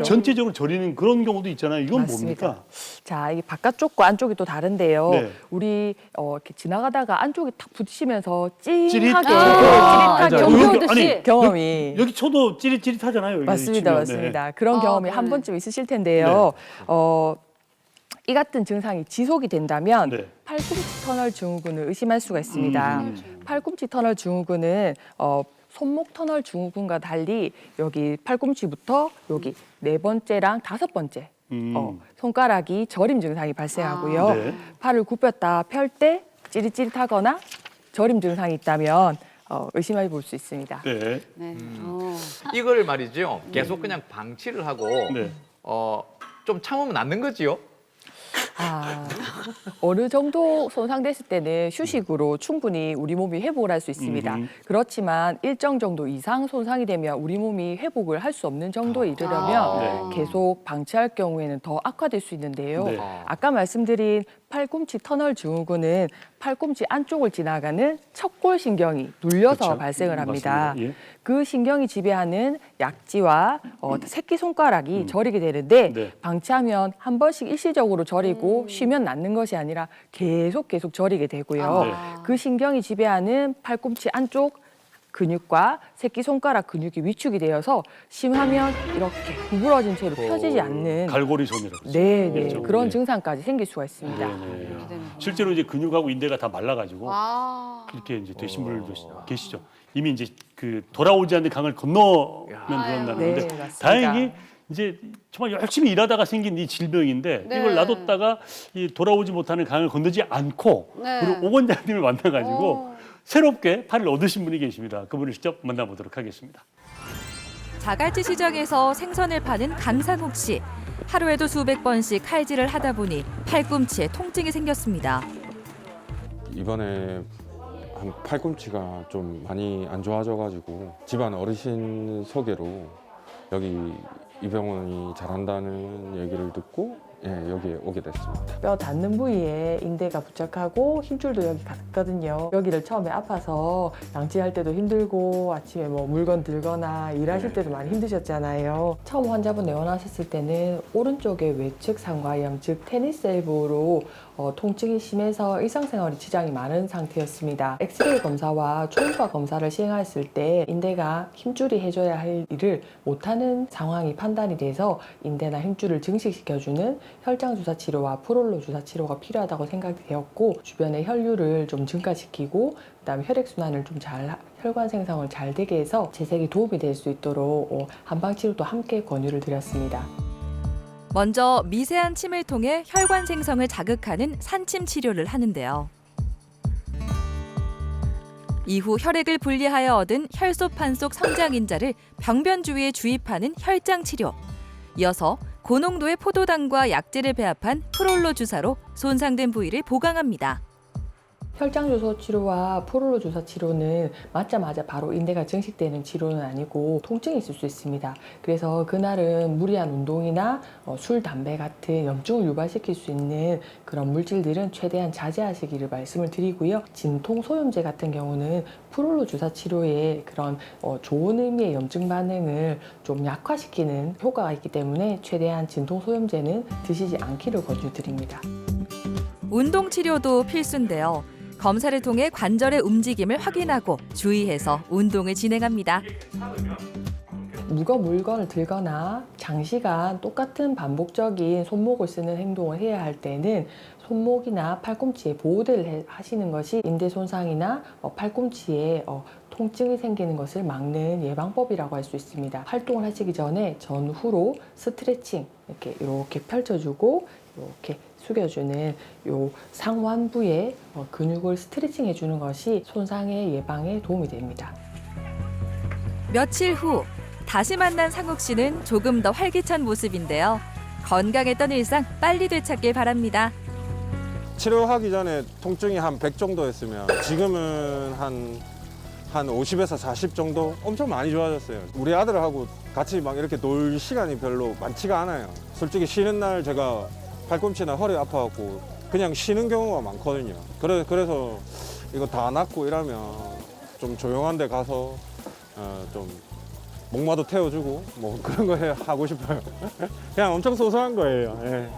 전체적으로 저리는 그런 경우도 있잖아요. 이건 맞습니다. 뭡니까? 자, 이 바깥쪽과 안쪽이 또 다른데요. 네. 우리 이렇게 지나가다가 안쪽이 탁 부딪히면서 찐하게 찌릿? 찌릿하게 경고듯이. 경험이 여기 쳐도 찌릿찌릿하잖아요. 여기 맞습니다, 치면. 맞습니다. 그런 경험이 한 그러네. 번쯤 있으실 텐데요. 이 같은 증상이 지속이 된다면 네. 팔꿈치 터널 증후군을 의심할 수가 있습니다. 팔꿈치 터널 증후군은 손목 터널 증후군과 달리 여기 팔꿈치부터 여기 4번째랑 5번째 손가락이 저림 증상이 발생하고요. 네. 팔을 굽혔다 펼 때 찌릿찌릿하거나 저림 증상이 있다면 의심해 볼 수 있습니다. 네. 이걸 말이죠. 계속 그냥 방치를 하고 네. 좀 참으면 낫는 거지요? 아, 어느 정도 손상됐을 때는 휴식으로 충분히 우리 몸이 회복을 할 수 있습니다. 그렇지만 일정 정도 이상 손상이 되면 우리 몸이 회복을 할 수 없는 정도에 이르려면 계속 방치할 경우에는 더 악화될 수 있는데요. 네. 아까 말씀드린 팔꿈치 터널 증후군은 팔꿈치 안쪽을 지나가는 척골신경이 눌려서 그렇죠. 발생을 합니다. 맞습니다. 예. 그 신경이 지배하는 약지와 새끼손가락이 저리게 되는데 네. 방치하면 한 번씩 일시적으로 저리고 쉬면 낫는 것이 아니라 계속 저리게 되고요. 그 신경이 지배하는 팔꿈치 안쪽 근육과 새끼손가락 근육이 위축이 되어서 심하면 이렇게 구부러진 채로 펴지지 않는 갈고리손이라고. 네, 그렇죠. 그런 네. 증상까지 생길 수가 있습니다. 네. 실제로 이제 근육하고 인대가 다 말라가지고 아. 그렇게 이제 되신 분들도 계시죠. 이미 이제 그 돌아오지 않는 강을 건너면 그런다는데 네, 맞습니다. 다행히 이제 정말 열심히 일하다가 생긴 이 질병인데 네. 이걸 놔뒀다가 이 돌아오지 못하는 강을 건너지 않고 네. 그리고 오 원장님을 만나가지고 새롭게 팔을 얻으신 분이 계십니다. 그분을 직접 만나보도록 하겠습니다. 자갈치 시장에서 생선을 파는 강상욱 씨. 하루에도 수백 번씩 칼질을 하다 보니 팔꿈치에 통증이 생겼습니다. 이번에 한 팔꿈치가 좀 많이 안 좋아져가지고 집안 어르신 소개로 여기 이 병원이 잘한다는 얘기를 듣고 여기에 오게 됐습니다. 뼈 닿는 부위에 인대가 부착하고 힘줄도 여기 갔거든요. 여기를 처음에 아파서 양치할 때도 힘들고 아침에 뭐 물건 들거나 일하실 때도 많이 힘드셨잖아요. 처음 환자분 내원하셨을 때는 오른쪽의 외측 상과염, 즉 테니스 엘보로 통증이 심해서 일상생활에 지장이 많은 상태였습니다. 엑스레이 검사와 초음파 검사를 시행했을 때 인대가 힘줄이 해줘야 할 일을 못하는 상황이 판단이 돼서 인대나 힘줄을 증식시켜주는 혈장 주사 치료와 프롤로 주사 치료가 필요하다고 생각이 되었고 주변의 혈류를 좀 증가시키고 그다음에 혈액 순환을 좀 잘 혈관 생성을 잘 되게 해서 재생에 도움이 될 수 있도록 한방 치료도 함께 권유를 드렸습니다. 먼저 미세한 침을 통해 혈관 생성을 자극하는 산침 치료를 하는데요. 이후 혈액을 분리하여 얻은 혈소판속 성장인자를 병변 주위에 주입하는 혈장 치료. 이어서 고농도의 포도당과 약재를 배합한 프롤로 주사로 손상된 부위를 보강합니다. 혈장 주사 치료와 프롤로 주사 치료는 맞자마자 바로 인대가 증식되는 치료는 아니고 통증이 있을 수 있습니다. 그래서 그날은 무리한 운동이나 술, 담배 같은 염증을 유발시킬 수 있는 그런 물질들은 최대한 자제하시기를 말씀을 드리고요. 진통 소염제 같은 경우는 프롤로 주사 치료에 그런 좋은 의미의 염증 반응을 좀 약화시키는 효과가 있기 때문에 최대한 진통 소염제는 드시지 않기를 권유드립니다. 운동 치료도 필수인데요. 검사를 통해 관절의 움직임을 확인하고 주의해서 운동을 진행합니다. 무거운 물건을 들거나 장시간 똑같은 반복적인 손목을 쓰는 행동을 해야 할 때는 손목이나 팔꿈치에 보호대를 하시는 것이 인대 손상이나 팔꿈치에 통증이 생기는 것을 막는 예방법이라고 할 수 있습니다. 활동을 하시기 전에 전후로 스트레칭 이렇게 펼쳐주고 이렇게 숙여주는 요 상완부의 근육을 스트레칭 해주는 것이 손상의 예방에 도움이 됩니다. 며칠 후 다시 만난 상욱 씨는 조금 더 활기찬 모습인데요. 건강했던 일상 빨리 되찾길 바랍니다. 치료하기 전에 통증이 한 100 정도였으면 지금은 한 50에서 40 정도 엄청 많이 좋아졌어요. 우리 아들하고 같이 막 이렇게 놀 시간이 별로 많지가 않아요. 솔직히 쉬는 날 제가 팔꿈치나 허리 아파갖고 그냥 쉬는 경우가 많거든요. 그래서 이거 다 낫고 이러면 좀 조용한 데 가서 좀 목마도 태워주고 뭐 그런 거 하고 싶어요. 그냥 엄청 소소한 거예요. 예.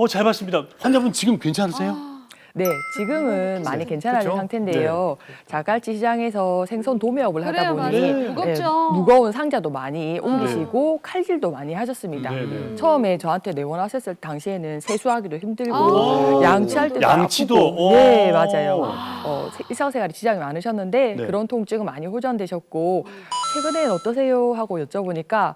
잘 봤습니다. 환자분 지금 괜찮으세요? 네, 지금은 많이 괜찮아진 그렇죠? 상태인데요. 자갈치 시장에서 생선 도매업을 하다 그래요, 보니 맞아요. 무겁죠. 무거운 상자도 많이 옮기시고 칼질도 많이 하셨습니다. 처음에 저한테 내원하셨을 당시에는 세수하기도 힘들고 양치할 때도 양치도? 아프고 네, 맞아요. 일상생활에 지장이 많으셨는데 네. 그런 통증은 많이 호전되셨고 최근에는 어떠세요? 하고 여쭤보니까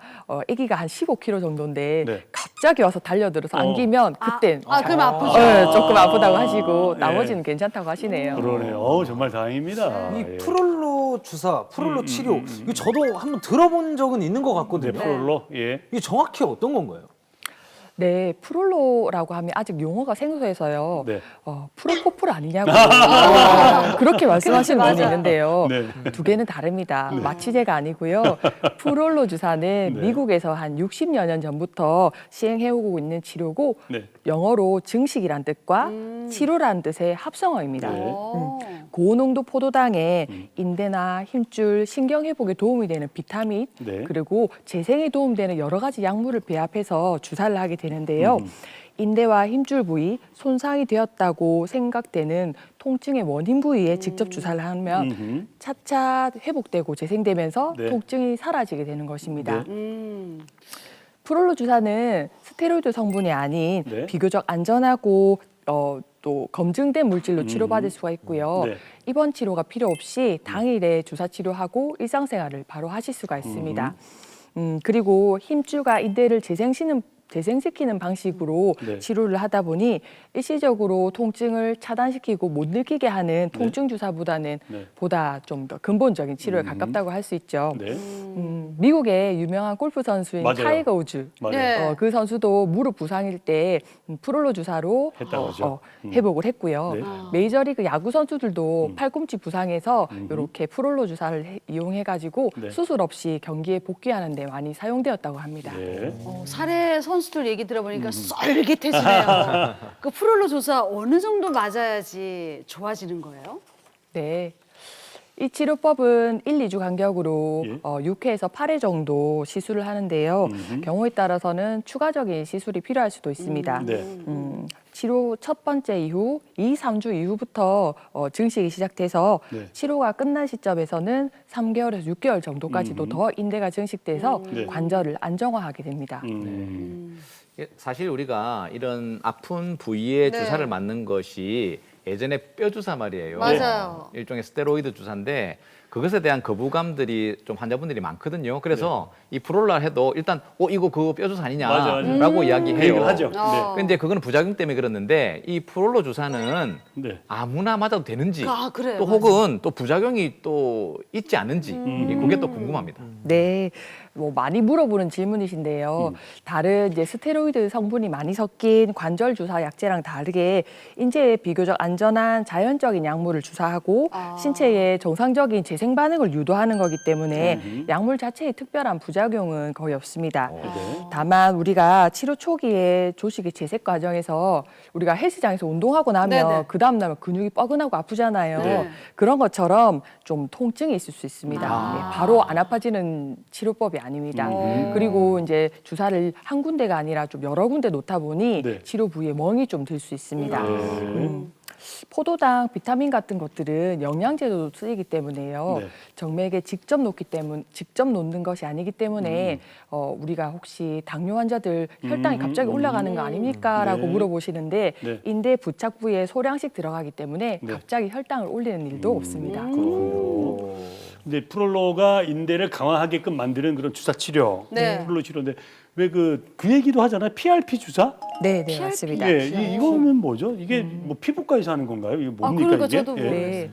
아기가 한 15kg 정도인데 네. 갑자기 와서 달려들어서 안기면 그땐 그럼 아프죠. 조금 아프다고 하시고 나머지는 괜찮다고 하시네요. 그러네요. 정말 다행입니다. 이 프롤로 주사, 프롤로 치료 이거 저도 한번 들어본 적은 있는 것 같거든요. 네, 프롤로. 예. 이게 정확히 어떤 건가요? 네, 프롤로라고 하면 아직 용어가 생소해서요. 네. 프로포폴 아니냐고 그렇게 말씀하시는 분이 있는데요. 네. 두 개는 다릅니다. 네. 마취제가 아니고요. 프롤로 주사는 네. 미국에서 한 60여 년 전부터 시행해오고 있는 치료고 네. 영어로 증식이란 뜻과 치료란 뜻의 합성어입니다. 네. 고농도 포도당에 인대나 힘줄, 신경 회복에 도움이 되는 비타민 네. 그리고 재생에 도움되는 여러 가지 약물을 배합해서 주사를 하게 되는데요. 인대와 힘줄 부위 손상이 되었다고 생각되는 통증의 원인 부위에 직접 주사를 하면 차차 회복되고 재생되면서 네. 통증이 사라지게 되는 것입니다. 네. 프롤로 주사는 스테로이드 성분이 아닌 네. 비교적 안전하고 또 검증된 물질로 치료받을 수가 있고요. 네. 입원 치료가 필요 없이 당일에 주사 치료하고 일상생활을 바로 하실 수가 있습니다. 그리고 힘줄과 인대를 재생시키는 방식으로 네. 치료를 하다 보니 일시적으로 통증을 차단시키고 못 느끼게 하는 통증 주사보다는 네. 보다 좀 더 근본적인 치료에 가깝다고 할 수 있죠. 네. 미국의 유명한 골프 선수인 맞아요. 타이거 우즈 맞아요. 네. 그 선수도 무릎 부상일 때 프롤로 주사로 했다고 하죠. 회복을 했고요. 네. 메이저리그 야구 선수들도 팔꿈치 부상해서 이렇게 프롤로 주사를 이용해가지고 네. 수술 없이 경기에 복귀하는 데 많이 사용되었다고 합니다. 네. 사례 선수들 얘기 들어보니까 쏠깃해지네요. 그 프롤로 주사 어느 정도 맞아야지 좋아지는 거예요? 네. 이 치료법은 1, 2주 간격으로 예. 6회에서 8회 정도 시술을 하는데요. 경우에 따라서는 추가적인 시술이 필요할 수도 있습니다. 네. 치료 첫 번째 이후 2, 3주 이후부터 증식이 시작돼서 네. 치료가 끝난 시점에서는 3개월에서 6개월 정도까지도 더 인대가 증식돼서 네. 관절을 안정화하게 됩니다. 사실 우리가 이런 아픈 부위에 네. 주사를 맞는 것이 예전에 뼈 주사 말이에요. 맞아요. 일종의 스테로이드 주사인데 그것에 대한 거부감들이 좀 환자분들이 많거든요. 그래서 이 프롤라 해도 일단 이거 그거 뼈 주사 맞아, 맞아. 아니냐라고 그 이야기해요. 얘기를 하죠. 근데 그거는 부작용 때문에 그렇는데 이 프롤로 주사는 네. 아무나 맞아도 되는지 그래요. 또 혹은 또 부작용이 또 있지 않은지 그게 또 궁금합니다. 네, 뭐 많이 물어보는 질문이신데요. 다른 이제 스테로이드 성분이 많이 섞인 관절 주사 약제랑 다르게 인체에 비교적 안전한 자연적인 약물을 주사하고 신체에 정상적인 재생 반응을 유도하는 거기 때문에 약물 자체에 특별한 부작용은 거의 없습니다. 다만 우리가 치료 초기에 조직의 재색 과정에서 우리가 헬스장에서 운동하고 나면 네네. 그 다음 날 근육이 뻐근하고 아프잖아요. 네. 그런 것처럼 좀 통증이 있을 수 있습니다. 네, 바로 안 아파지는 치료법이 아닙니다. 그리고 이제 주사를 한 군데가 아니라 좀 여러 군데 놓다 보니 네. 치료 부위에 멍이 좀 들 수 있습니다. 포도당, 비타민 같은 것들은 영양제도 쓰이기 때문에요. 네. 정맥에 직접 놓는 것이 아니기 때문에 우리가 혹시 당뇨 환자들 혈당이 갑자기 올라가는 거 아닙니까?라고 네. 물어보시는데 네. 인대 부착 부위에 소량씩 들어가기 때문에 네. 갑자기 혈당을 올리는 일도 없습니다. 근데 프롤로가 인대를 강화하게끔 만드는 그런 주사 치료, 네. 프롤로 치료인데 왜 그 얘기도 하잖아요. PRP 주사? 네, 네, 맞습니다. 예, 이거는 뭐죠? 이게 뭐 피부과에서 하는 건가요? 이게 뭡니까 그러니까 이게? 저도 네.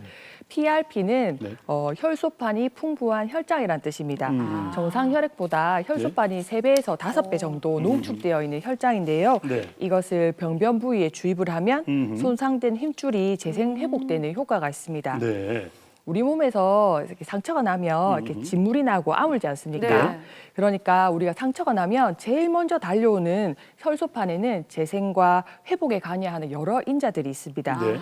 PRP는 네. 혈소판이 풍부한 혈장이란 뜻입니다. 정상 혈액보다 혈소판이 3배에서 5배 정도 농축되어 있는 혈장인데요. 네. 이것을 병변 부위에 주입을 하면 음흠. 손상된 힘줄이 재생 회복되는 효과가 있습니다. 네. 우리 몸에서 이렇게 상처가 나면 이렇게 진물이 나고 아물지 않습니까? 네. 그러니까 우리가 상처가 나면 제일 먼저 달려오는 혈소판에는 재생과 회복에 관여하는 여러 인자들이 있습니다. 네.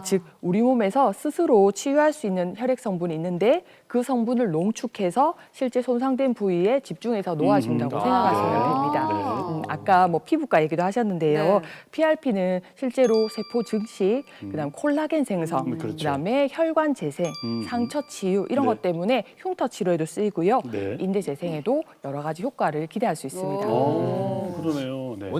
즉 우리 몸에서 스스로 치유할 수 있는 혈액 성분이 있는데 그 성분을 농축해서 실제 손상된 부위에 집중해서 놓아준다고 생각하시면 됩니다. 아까 뭐 피부과 얘기도 하셨는데요. 네. PRP는 실제로 세포 증식, 그다음 콜라겐 생성, 그렇죠. 그다음에 혈관 재생, 상처 치유 이런 네. 것 때문에 흉터 치료에도 쓰이고요. 네. 인대 재생에도 여러 가지 효과를 기대할 수 있습니다. 그러네요. 네.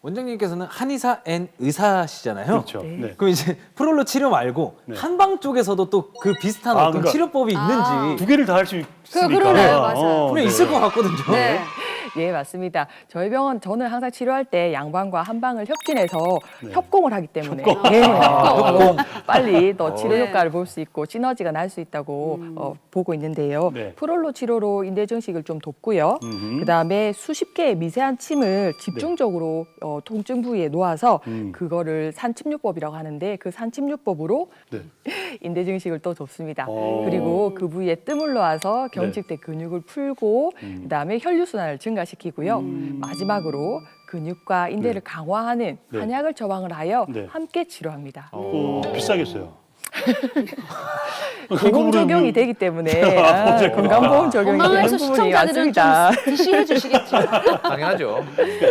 원장님께서는 한의사 앤 의사시잖아요. 그렇죠. 네. 그럼 이제 프롤로 치료 말고 네. 한방 쪽에서도 또 그 비슷한 어떤 그러니까 치료법이 있는지 두 개를 다 할 수 있으니까. 그러네요. 맞아요. 분명 있을 것 같거든요. 네. 예, 맞습니다. 저희 병원 저는 항상 치료할 때 양방과 한방을 협진해서 협공을 하기 때문에 예, 빨리 더 치료 효과를 볼 수 있고 시너지가 날 수 있다고 보고 있는데요. 프롤로 치료로 인대 증식을 좀 돕고요. 그다음에 수십 개의 미세한 침을 집중적으로 통증 부위에 놓아서 그거를 산침요법이라고 하는데 그 산침요법으로 인대 증식을 또 돕습니다. 그리고 그 부위에 뜸을 놓아서 경직된 근육을 풀고 그다음에 혈류 순환을 증가시키고요. 마지막으로 근육과 인대를 강화하는 한약을 처방을 하여 함께 치료합니다. 비싸겠어요. 보험 적용이 되기 때문에 건강보험 적용이 되는 부분이 많습니다. DC해 주시겠죠. 당연하죠.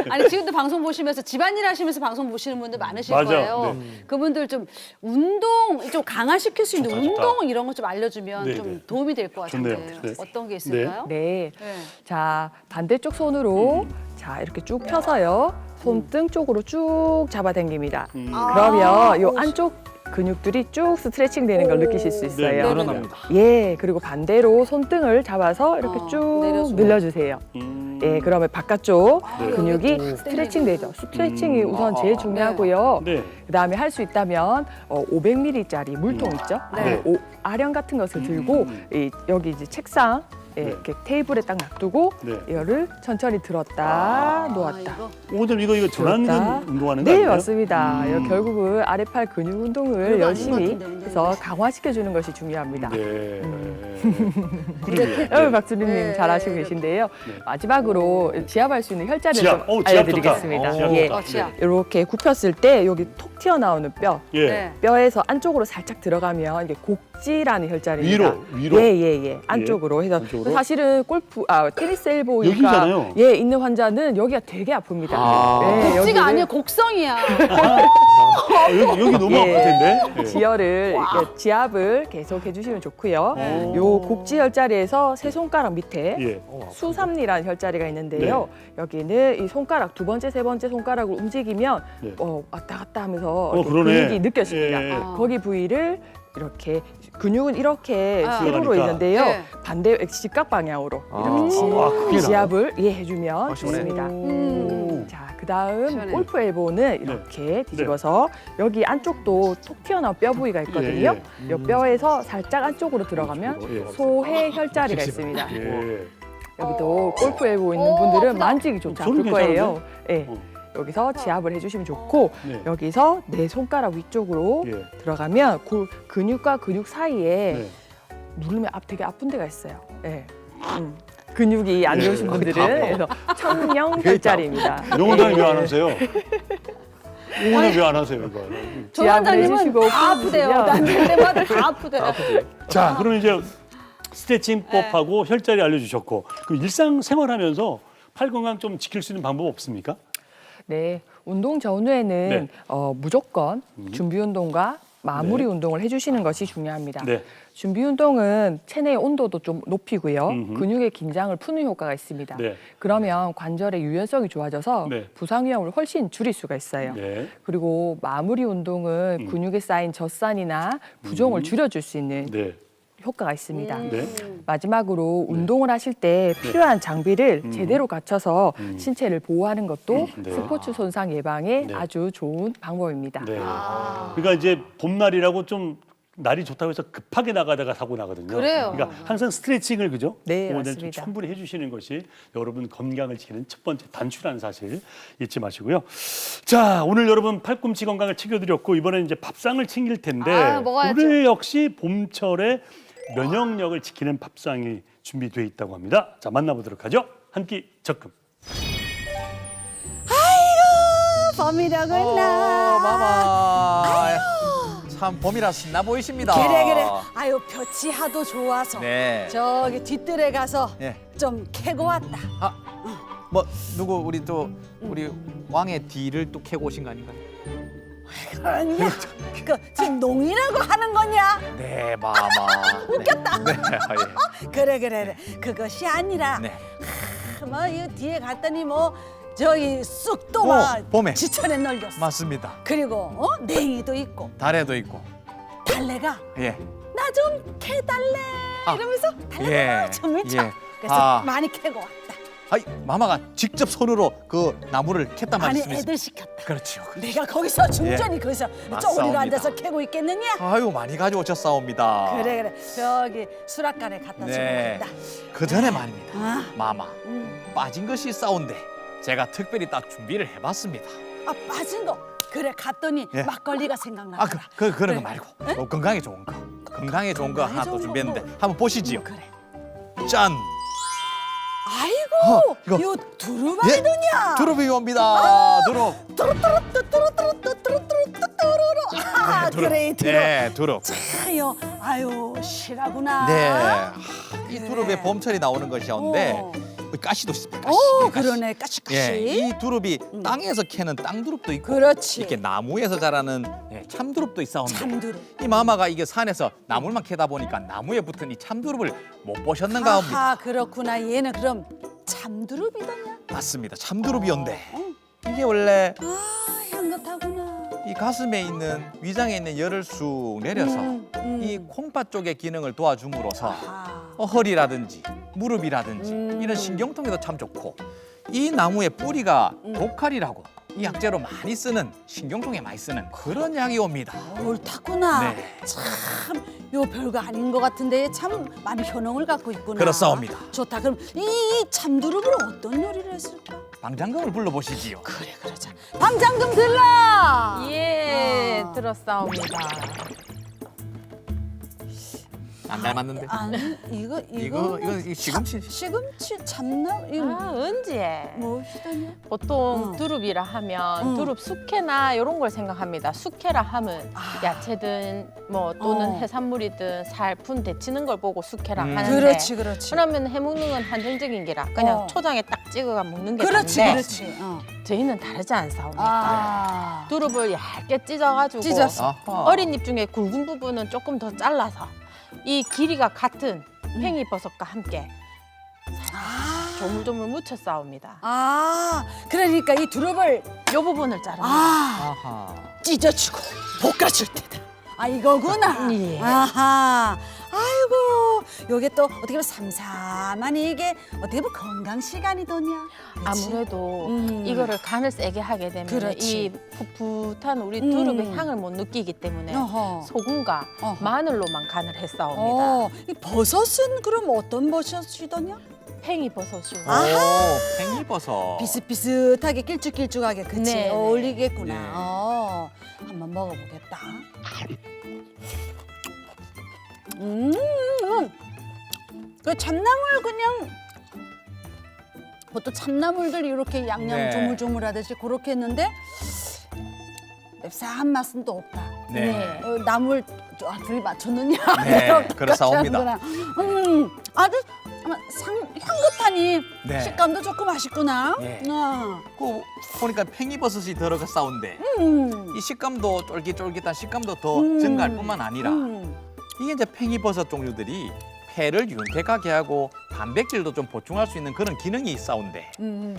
아니 지금도 방송 보시면서 집안일 하시면서 방송 보시는 분들 많으실 거예요. 그분들 좀 운동 좀 강화시킬 수 있는 운동 이런 거 좀 알려주면 좀 도움이 될 것 같은데 어떤 게 있을까요? 네. 자, 반대쪽 손으로 자 이렇게 쭉 펴서요. 손등 쪽으로 쭉 잡아당깁니다. 그러면 요 안쪽 근육들이 쭉 스트레칭 되는 걸 느끼실 수 있어요. 늘어납니다. 예, 그리고 반대로 손등을 잡아서 이렇게 쭉 늘려주세요. 예, 그러면 바깥쪽 근육이 스트레칭 되죠. 스트레칭이 우선 제일 중요하고요. 그다음에 할 수 있다면 500ml짜리 물통 있죠? 아령 같은 것을 들고 여기 이제 책상 이렇게 테이블에 딱 놔두고 이거를 천천히 들었다 놓았다. 오늘 이거 전완근 운동하는 거 네, 아니에요? 맞습니다. 결국은 아래팔 근육 운동을 열심히 해서 강화시켜 주는 것이 중요합니다. 박수리님 잘 하시고 계신데요. 마지막으로 지압할 수 있는 혈자를 좀 알려드리겠습니다. 이렇게 굽혔을 때 여기 톡 튀어나오는 뼈, 뼈에서 안쪽으로 살짝 들어가면 이게 곡지라는 혈자리입니다. 위로? 예. 안쪽으로 해서 사실은 테니스 엘보가 여기잖아요. 있는 환자는 여기가 되게 아픕니다. 곡지가 아니라 곡성이야. 여기 너무 아플 텐데. 지혈을 지압을 계속 해주시면 좋고요. 요 곡지 혈자리에서 세 손가락 밑에 수삼리라는 혈자리가 있는데요. 여기는 이 손가락 두 번째, 세 번째 손가락을 움직이면 왔다 갔다 하면서 근육이 느껴집니다. 거기 부위를 이렇게 근육은 이렇게 세로로 있는데요. 반대 직각 방향으로 이렇게 지압을 해주면 좋습니다. 자, 그다음 골프 엘보는 이렇게 뒤집어서 여기 안쪽도 톡 튀어나온 뼈 부위가 있거든요. 이 뼈에서 살짝 안쪽으로 들어가면 소해 혈자리가 있습니다. 여기도 골프 엘보 있는 분들은 만지기조차 아플 거예요. 여기서 지압을 해주시면 좋고 여기서 내 손가락 위쪽으로 들어가면 근육과 근육 사이에 누르면 되게 아픈 데가 있어요. 근육이 안 좋으신 분들은 그래서 청령 혈자리입니다. 영원장님 왜 안 하세요? 영원장 왜 안 하세요 이거? 지압을 해주시고 다 아프대요. 남들 때마다 다 아프대요. 자, 그럼 이제 스트레칭법하고 혈자리 알려주셨고 그 일상생활하면서 팔 건강 좀 지킬 수 있는 방법 없습니까? 네, 운동 전후에는 무조건 준비 운동과 마무리 운동을 해주시는 것이 중요합니다. 준비 운동은 체내의 온도도 좀 높이고요. 근육의 긴장을 푸는 효과가 있습니다. 그러면 관절의 유연성이 좋아져서 부상 위험을 훨씬 줄일 수가 있어요. 그리고 마무리 운동은 근육에 쌓인 젖산이나 부종을 줄여줄 수 있는 효과가 있습니다. 마지막으로 운동을 하실 때 필요한 장비를 제대로 갖춰서 신체를 보호하는 것도 스포츠 손상 예방에 아주 좋은 방법입니다. 그러니까 이제 봄날이라고 좀 날이 좋다고 해서 급하게 나가다가 사고 나거든요. 그러니까 항상 스트레칭을 그죠? 좀 충분히 해주시는 것이 여러분 건강을 지키는 첫 번째 단추라는 사실 잊지 마시고요. 자, 오늘 여러분 팔꿈치 건강을 챙겨드렸고 이번에는 이제 밥상을 챙길 텐데 오늘 역시 봄철에 면역력을 지키는 밥상이 준비되어 있다고 합니다. 자, 만나보도록 하죠. 한 끼 적금. 아이고 봄이라고 나. 마마. 참 봄이라 신나 보이십니다. 그래. 아유 볕이 하도 좋아서 저기 뒤뜰에 가서 좀 캐고 왔다. 뭐 누구 우리 왕의 뒤를 또 캐고 오신 거 아닌가요? 그러냐? 그 지금 농이라고 하는 거냐? 네, 마마. 웃겼다. 그래. 그것이 아니라 뭐 이 뒤에 갔더니 뭐 저기 쑥도 막 봄에 지천에 널렸어. 맞습니다. 그리고 냉이도 있고 달래도 있고. 달래가 나 좀 캐달래 이러면서 달래가 좀 있죠. 그래서 많이 캐고 왔다. 아이 마마가 직접 손으로 그 나무를 캤단 아니 말씀이세요? 애들 시켰다. 그렇죠. 내가 거기서 중전이 거기서 쪼그리고 맞사옵니다. 앉아서 캐고 있겠느냐? 아유 많이 가져오셨사옵니다. 그래 저기 수락관에 갖다 주고 네. 간다. 그 전에 말입니다. 아, 마마 빠진 것이 싸운데 제가 특별히 딱 준비를 해봤습니다. 아 빠진 거. 그래 갔더니 예. 막걸리가 생각나더라. 그런 그래. 거 말고 건강에 좋은 거. 건강에 좋은 거 하나 또 좋은 준비했는데 거. 한번 보시지요. 그래. 짠. 아이고 이거. 요 두루마리더냐? 두릅이옵니다. 두릅. 아 두릅. 그래 이 두릅. 네, 두릅. 아유 아유 실하구나. 네. 이 두릅에 봄철이 나오는 것이었는데 가시도 있습니다. 가시. 그러네 까시까시. 예, 이 두릅이 땅에서 캐는 땅두릅도 있고 그렇지. 이렇게 나무에서 자라는 참두릅도 있사옵니다. 참두릅. 이 마마가 이게 산에서 나물만 캐다 보니까 나무에 붙은 이 참두릅을 못 보셨는가 합니다. 아하 그렇구나. 얘는 그럼 참두릅이더냐? 맞습니다. 참두릅이었는데 이게 원래 아 향긋하구나. 이 가슴에 있는 위장에 있는 열을 쑥 내려서 이 콩팥 쪽의 기능을 도와줌으로써 허리라든지 무릎이라든지 이런 신경통에도 참 좋고 이 나무의 뿌리가 독칼이라고 이 약재로 많이 쓰는 신경통에 많이 쓰는 그런 약이옵니다. 옳다구나. 네. 참, 요 별거 아닌 것 같은데 참 많은 효능을 갖고 있구나. 그렇사옵니다. 좋다. 그럼 이 참두릅으로 어떤 요리를 했을까? 방장금을 불러보시지요. 그래 그러자. 방장금 들라. 예, 들었사옵니다. 안 닮았는데? 아니 이거 이거 시금치. 시금치 참나 이거 언제? 무엇이더냐? 보통 두릅이라 하면 두릅 숙회나 이런 걸 생각합니다. 숙회라 하면 야채든 뭐 또는 해산물이든 살푼 데치는 걸 보고 숙회라 하는데 그렇지 그렇지. 그러면 해먹는 건 한정적인 게라 그냥 초장에 딱 찍어가 먹는 게 그렇지 다른데 그렇지. 저희는 다르지 않사옵니까? 아. 두릅을 얇게 찢어가지고 찢었어. 어린 잎 중에 굵은 부분은 조금 더 잘라서 이 길이가 같은 팽이버섯과 함께 조물조물 묻혀 싸웁니다. 아 그러니까 이 두릅을 요 부분을 자릅니다. 아 찢어주고 볶아줄 때다. 아 이거구나. 예. 아하. 아이고 요게 또 어떻게 보면 삼삼한 이게 어떻게 보면 건강 시간이더냐. 그치? 아무래도 이거를 간을 세게 하게 되면 그렇지. 이 풋풋한 우리 두릅의 향을 못 느끼기 때문에 어허. 소금과 마늘로만 간을 했사옵니다. 이 버섯은 그럼 어떤 버섯이더냐? 팽이버섯이요. 아하. 팽이버섯. 비슷비슷하게 길쭉길쭉하게 그치 네, 네. 어울리겠구나. 네. 한번 먹어보겠다. 그 참나물 그냥 보통 참나물들 이렇게 양념 네. 조물조물하듯이 그렇게 했는데 맵싸한 맛은 또 없다. 네. 나물 둘이 맞췄느냐? 네, 그렇사옵니다. 아주 향긋하니 네. 식감도 좋고 맛있구나. 네. 그 보니까 팽이버섯이 들어가 싸운데 이 식감도 쫄깃쫄깃한 식감도 더 증가할 뿐만 아니라 이게 이제 팽이버섯 종류들이 폐를 윤택하게 하고 단백질도 좀 보충할 수 있는 그런 기능이 있사온데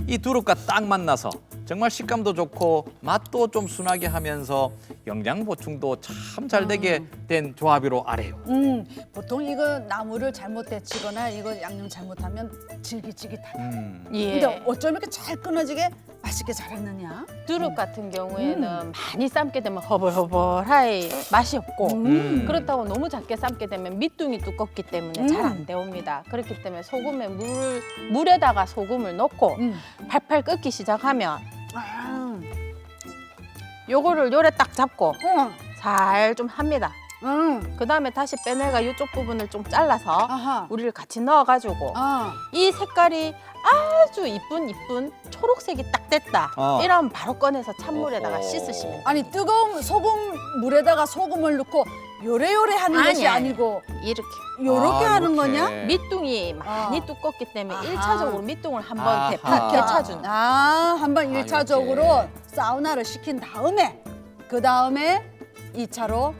이 두릅과 딱 만나서 정말 식감도 좋고 맛도 좀 순하게 하면서 영양 보충도 참 잘 되게 된 조합이로 아래요. 보통 이거 나물을 잘못 데치거나 이거 양념 잘못하면 질기질깃하다. 예. 근데 어쩜 이렇게 잘 끊어지게 맛있게 잘했느냐? 두릅 같은 경우에는 많이 삶게 되면 허벌허벌하게 맛이 없고 그렇다고 너무 작게 삶게 되면 밑둥이 두껍기 때문에 잘 안 데웁니다. 그렇기 때문에 소금에 물에다가 소금을 넣고 팔팔 끓기 시작하면 요거를 요래 딱 잡고 살 좀 합니다. 그 다음에 다시 빼내가 이쪽 부분을 좀 잘라서 우리를 같이 넣어가지고 이 색깔이 아주 이쁜 초록색이 딱 됐다. 이러면 바로 꺼내서 찬물에다가 씻으시면 돼요. 아니 뜨거운 소금 물에다가 소금을 넣고 요래요래 하는 것이 아니고 이렇게 요렇게 하는 이렇게. 거냐? 밑둥이 많이 두껍기 때문에 아하. 1차적으로 밑둥을 한번 아하. 데쳐주는. 한번 이렇게. 1차적으로 사우나를 시킨 다음에 그 다음에 2차로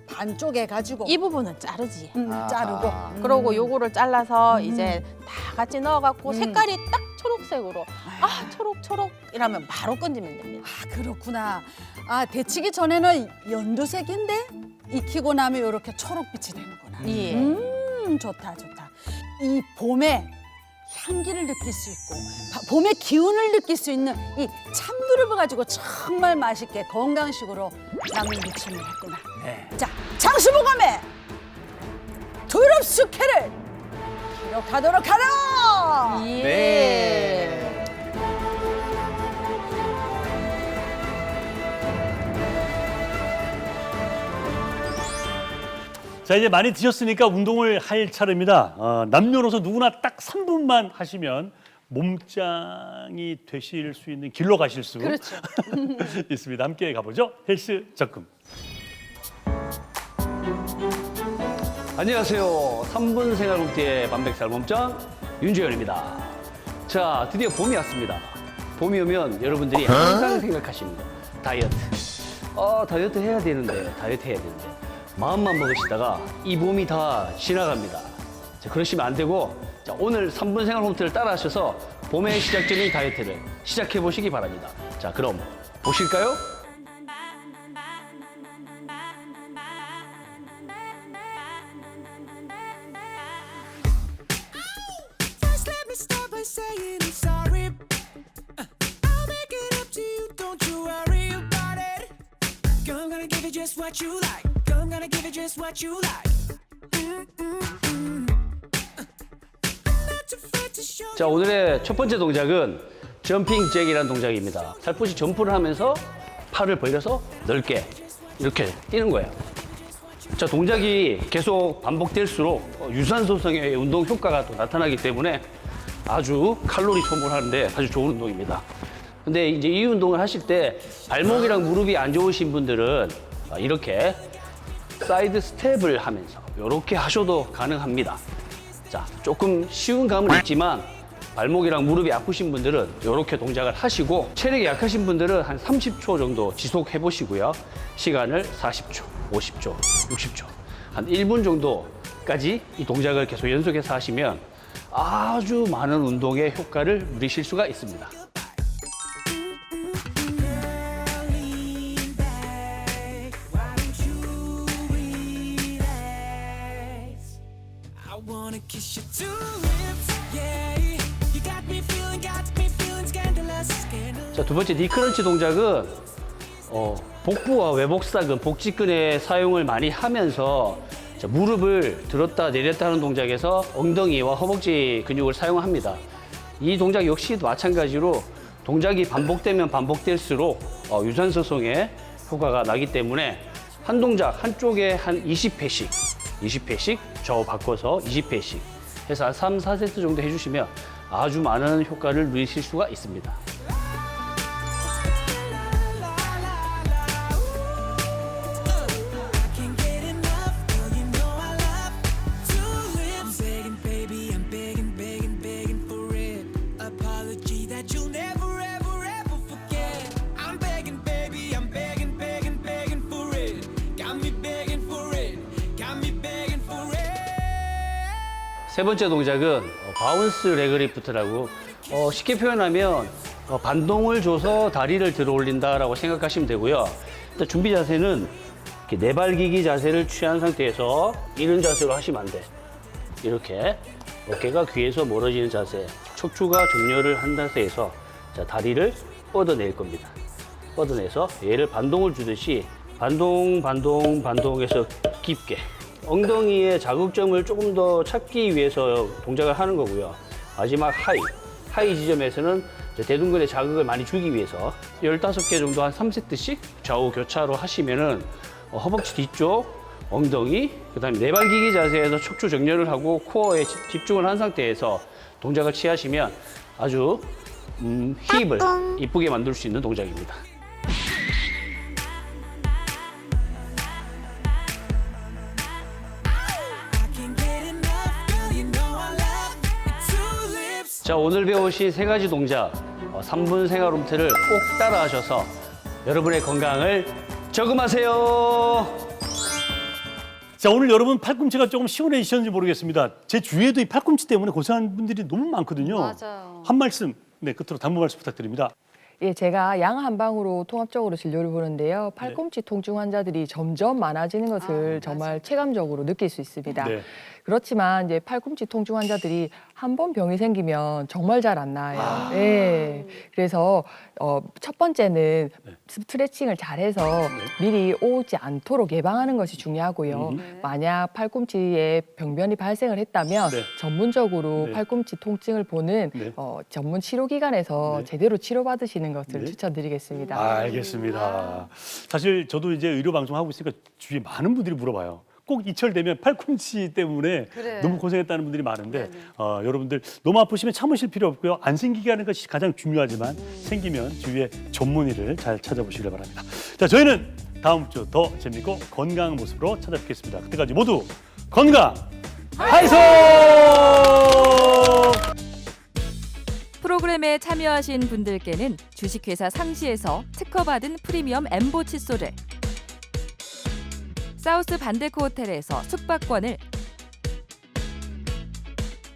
반쪽에 가지고 이 부분은 자르지. 자르고 그러고 요거를 잘라서 이제 다 같이 넣어갖고 색깔이 딱 초록색으로 초록초록 이러면 바로 건지면 됩니다. 그렇구나. 데치기 전에는 연두색인데 익히고 나면 이렇게 초록빛이 되는구나. 예. 좋다. 이 봄에 향기를 느낄 수 있고 봄의 기운을 느낄 수 있는 이 참두릅을 가지고 정말 맛있게 건강식으로 나물 무침을 했구나. 자, 장수보감에 두릅 숙회를 기록하도록 하라. 예. 자, 이제 많이 드셨으니까 운동을 할 차례입니다. 남녀노소 누구나 딱 3분만 하시면 몸짱이 되실 수 있는 길로 가실 수 그렇죠. 있습니다. 함께 가보죠. 헬스 적금. 안녕하세요. 3분 생활홈트의 반백살 몸짱 윤재현입니다. 자, 드디어 봄이 왔습니다. 봄이 오면 여러분들이 항상 생각하십니다. 다이어트. 다이어트 해야 되는데, 마음만 먹으시다가 이 봄이 다 지나갑니다. 자, 그러시면 안 되고, 자, 오늘 3분 생활홈트를 따라 하셔서 봄에 시작되는 다이어트를 시작해 보시기 바랍니다. 자, 그럼 보실까요? What you like, I'm gonna give it just what you like. 자, 오늘의 첫 번째 동작은 점핑 잭이라는 동작입니다. 살포시 점프를 하면서 팔을 벌려서 넓게 이렇게 뛰는 거예요. 자, 동작이 계속 반복될수록 유산소성의 운동 효과가 또 나타나기 때문에 아주 칼로리 소모하는데 아주 좋은 운동입니다. 근데 이제 이 운동을 하실 때 발목이랑 무릎이 안 좋으신 분들은 이렇게 사이드 스텝을 하면서 이렇게 하셔도 가능합니다. 자, 조금 쉬운 감은 있지만 발목이랑 무릎이 아프신 분들은 이렇게 동작을 하시고 체력이 약하신 분들은 한 30초 정도 지속해 보시고요. 시간을 40초, 50초, 60초, 한 1분 정도까지 이 동작을 계속 연속해서 하시면 아주 많은 운동의 효과를 누리실 수가 있습니다. 자, 두 번째 니크런치 동작은 복부와 외복사근, 복직근의 사용을 많이 하면서 자, 무릎을 들었다 내렸다 하는 동작에서 엉덩이와 허벅지 근육을 사용합니다. 이 동작 역시도 마찬가지로 동작이 반복되면 반복될수록 유산소성의 효과가 나기 때문에 한 동작 한쪽에 한 20회씩 좌우 바꿔서 20회씩 해서 한 3, 4세트 정도 해주시면 아주 많은 효과를 누리실 수가 있습니다. 세 번째 동작은 바운스 레그리프트라고 쉽게 표현하면 반동을 줘서 다리를 들어 올린다라고 생각하시면 되고요. 일단 준비 자세는 이렇게 내발기기 자세를 취한 상태에서 이런 자세로 하시면 안 돼. 이렇게 어깨가 귀에서 멀어지는 자세, 척추가 정렬을 한 자세에서 자, 다리를 뻗어낼 겁니다. 뻗어내서 얘를 반동을 주듯이 반동해서 깊게 엉덩이의 자극점을 조금 더 찾기 위해서 동작을 하는 거고요. 마지막 하이 지점에서는 대둔근의 자극을 많이 주기 위해서 15개 정도 한 3세트씩 좌우 교차로 하시면은 허벅지 뒤쪽, 엉덩이, 그다음에 내발기기 자세에서 척추 정렬을 하고 코어에 집중을 한 상태에서 동작을 취하시면 아주 힙을 이쁘게 만들 수 있는 동작입니다. 자, 오늘 배우신 세 가지 동작 3분 생활홈트를 꼭 따라 하셔서 여러분의 건강을 저금하세요. 자, 오늘 여러분 팔꿈치가 조금 시원해지셨는지 모르겠습니다. 제 주위에도 이 팔꿈치 때문에 고생하는 분들이 너무 많거든요. 맞아요. 한 말씀, 끝으로 당부 말씀 부탁드립니다. 예, 제가 양 한방으로 통합적으로 진료를 보는데요. 팔꿈치 통증 환자들이 점점 많아지는 것을 정말 체감적으로 느낄 수 있습니다. 네. 그렇지만 이제 팔꿈치 통증 환자들이 한 번 병이 생기면 정말 잘 안 나아요. 예. 그래서 첫 번째는 스트레칭을 잘해서 미리 오지 않도록 예방하는 것이 중요하고요. 만약 팔꿈치에 병변이 발생을 했다면 전문적으로 팔꿈치 통증을 보는 전문 치료기관에서 제대로 치료받으시는 것을 추천드리겠습니다. 알겠습니다. 사실 저도 이제 의료 방송하고 있으니까 주위에 많은 분들이 물어봐요. 꼭 이철되면 팔꿈치 때문에 너무 고생했다는 분들이 많은데 여러분들 너무 아프시면 참으실 필요 없고요. 안 생기게 하는 것이 가장 중요하지만 생기면 주위에 전문의를 잘 찾아보시길 바랍니다. 자, 저희는 다음 주 더 재밌고 건강한 모습으로 찾아뵙겠습니다. 그때까지 모두 건강 하이소! 프로그램에 참여하신 분들께는 주식회사 상시에서 특허받은 프리미엄 엠보 칫솔을, 사우스 반데코 호텔에서 숙박권을,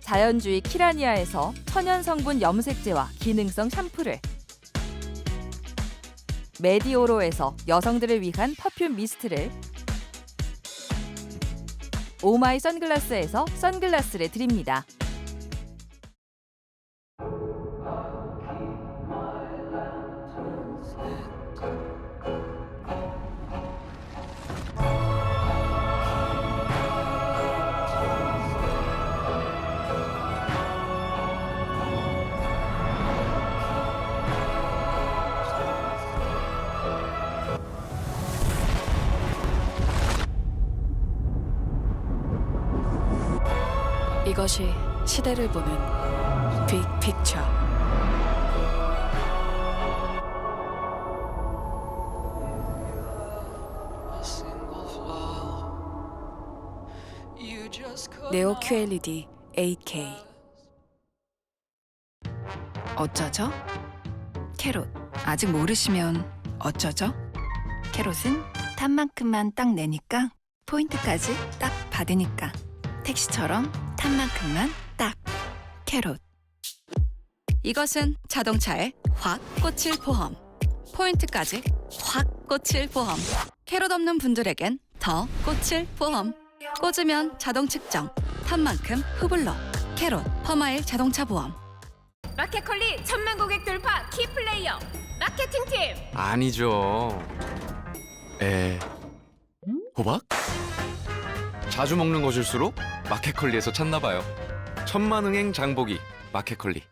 자연주의 키라니아에서 천연 성분 염색제와 기능성 샴푸를, 메디오로에서 여성들을 위한 퍼퓸 미스트를, 오마이 선글라스에서 선글라스를 드립니다. 이것이 시대를 보는 빅픽처. 네오 QLED 8K. 어쩌죠? 캐롯 아직 모르시면 어쩌죠? 캐롯은 탑만큼만 딱 내니까 포인트까지 딱 받으니까 택시처럼 탑만큼만 딱 캐롯. 이것은 자동차에 확 꽂힐 보험. 포인트까지 확 꽂힐 보험. 캐롯 없는 분들에겐 더 꽂힐 보험. 꽂으면 자동 측정. 탑만큼 후불러. 캐롯 퍼마일 자동차 보험. 마켓컬리 1000만 고객 돌파 키플레이어 마케팅팀. 아니죠. 호박? 자주 먹는 것일수록 마켓컬리에서 찾나 봐요. 천만응행 장보기 마켓컬리.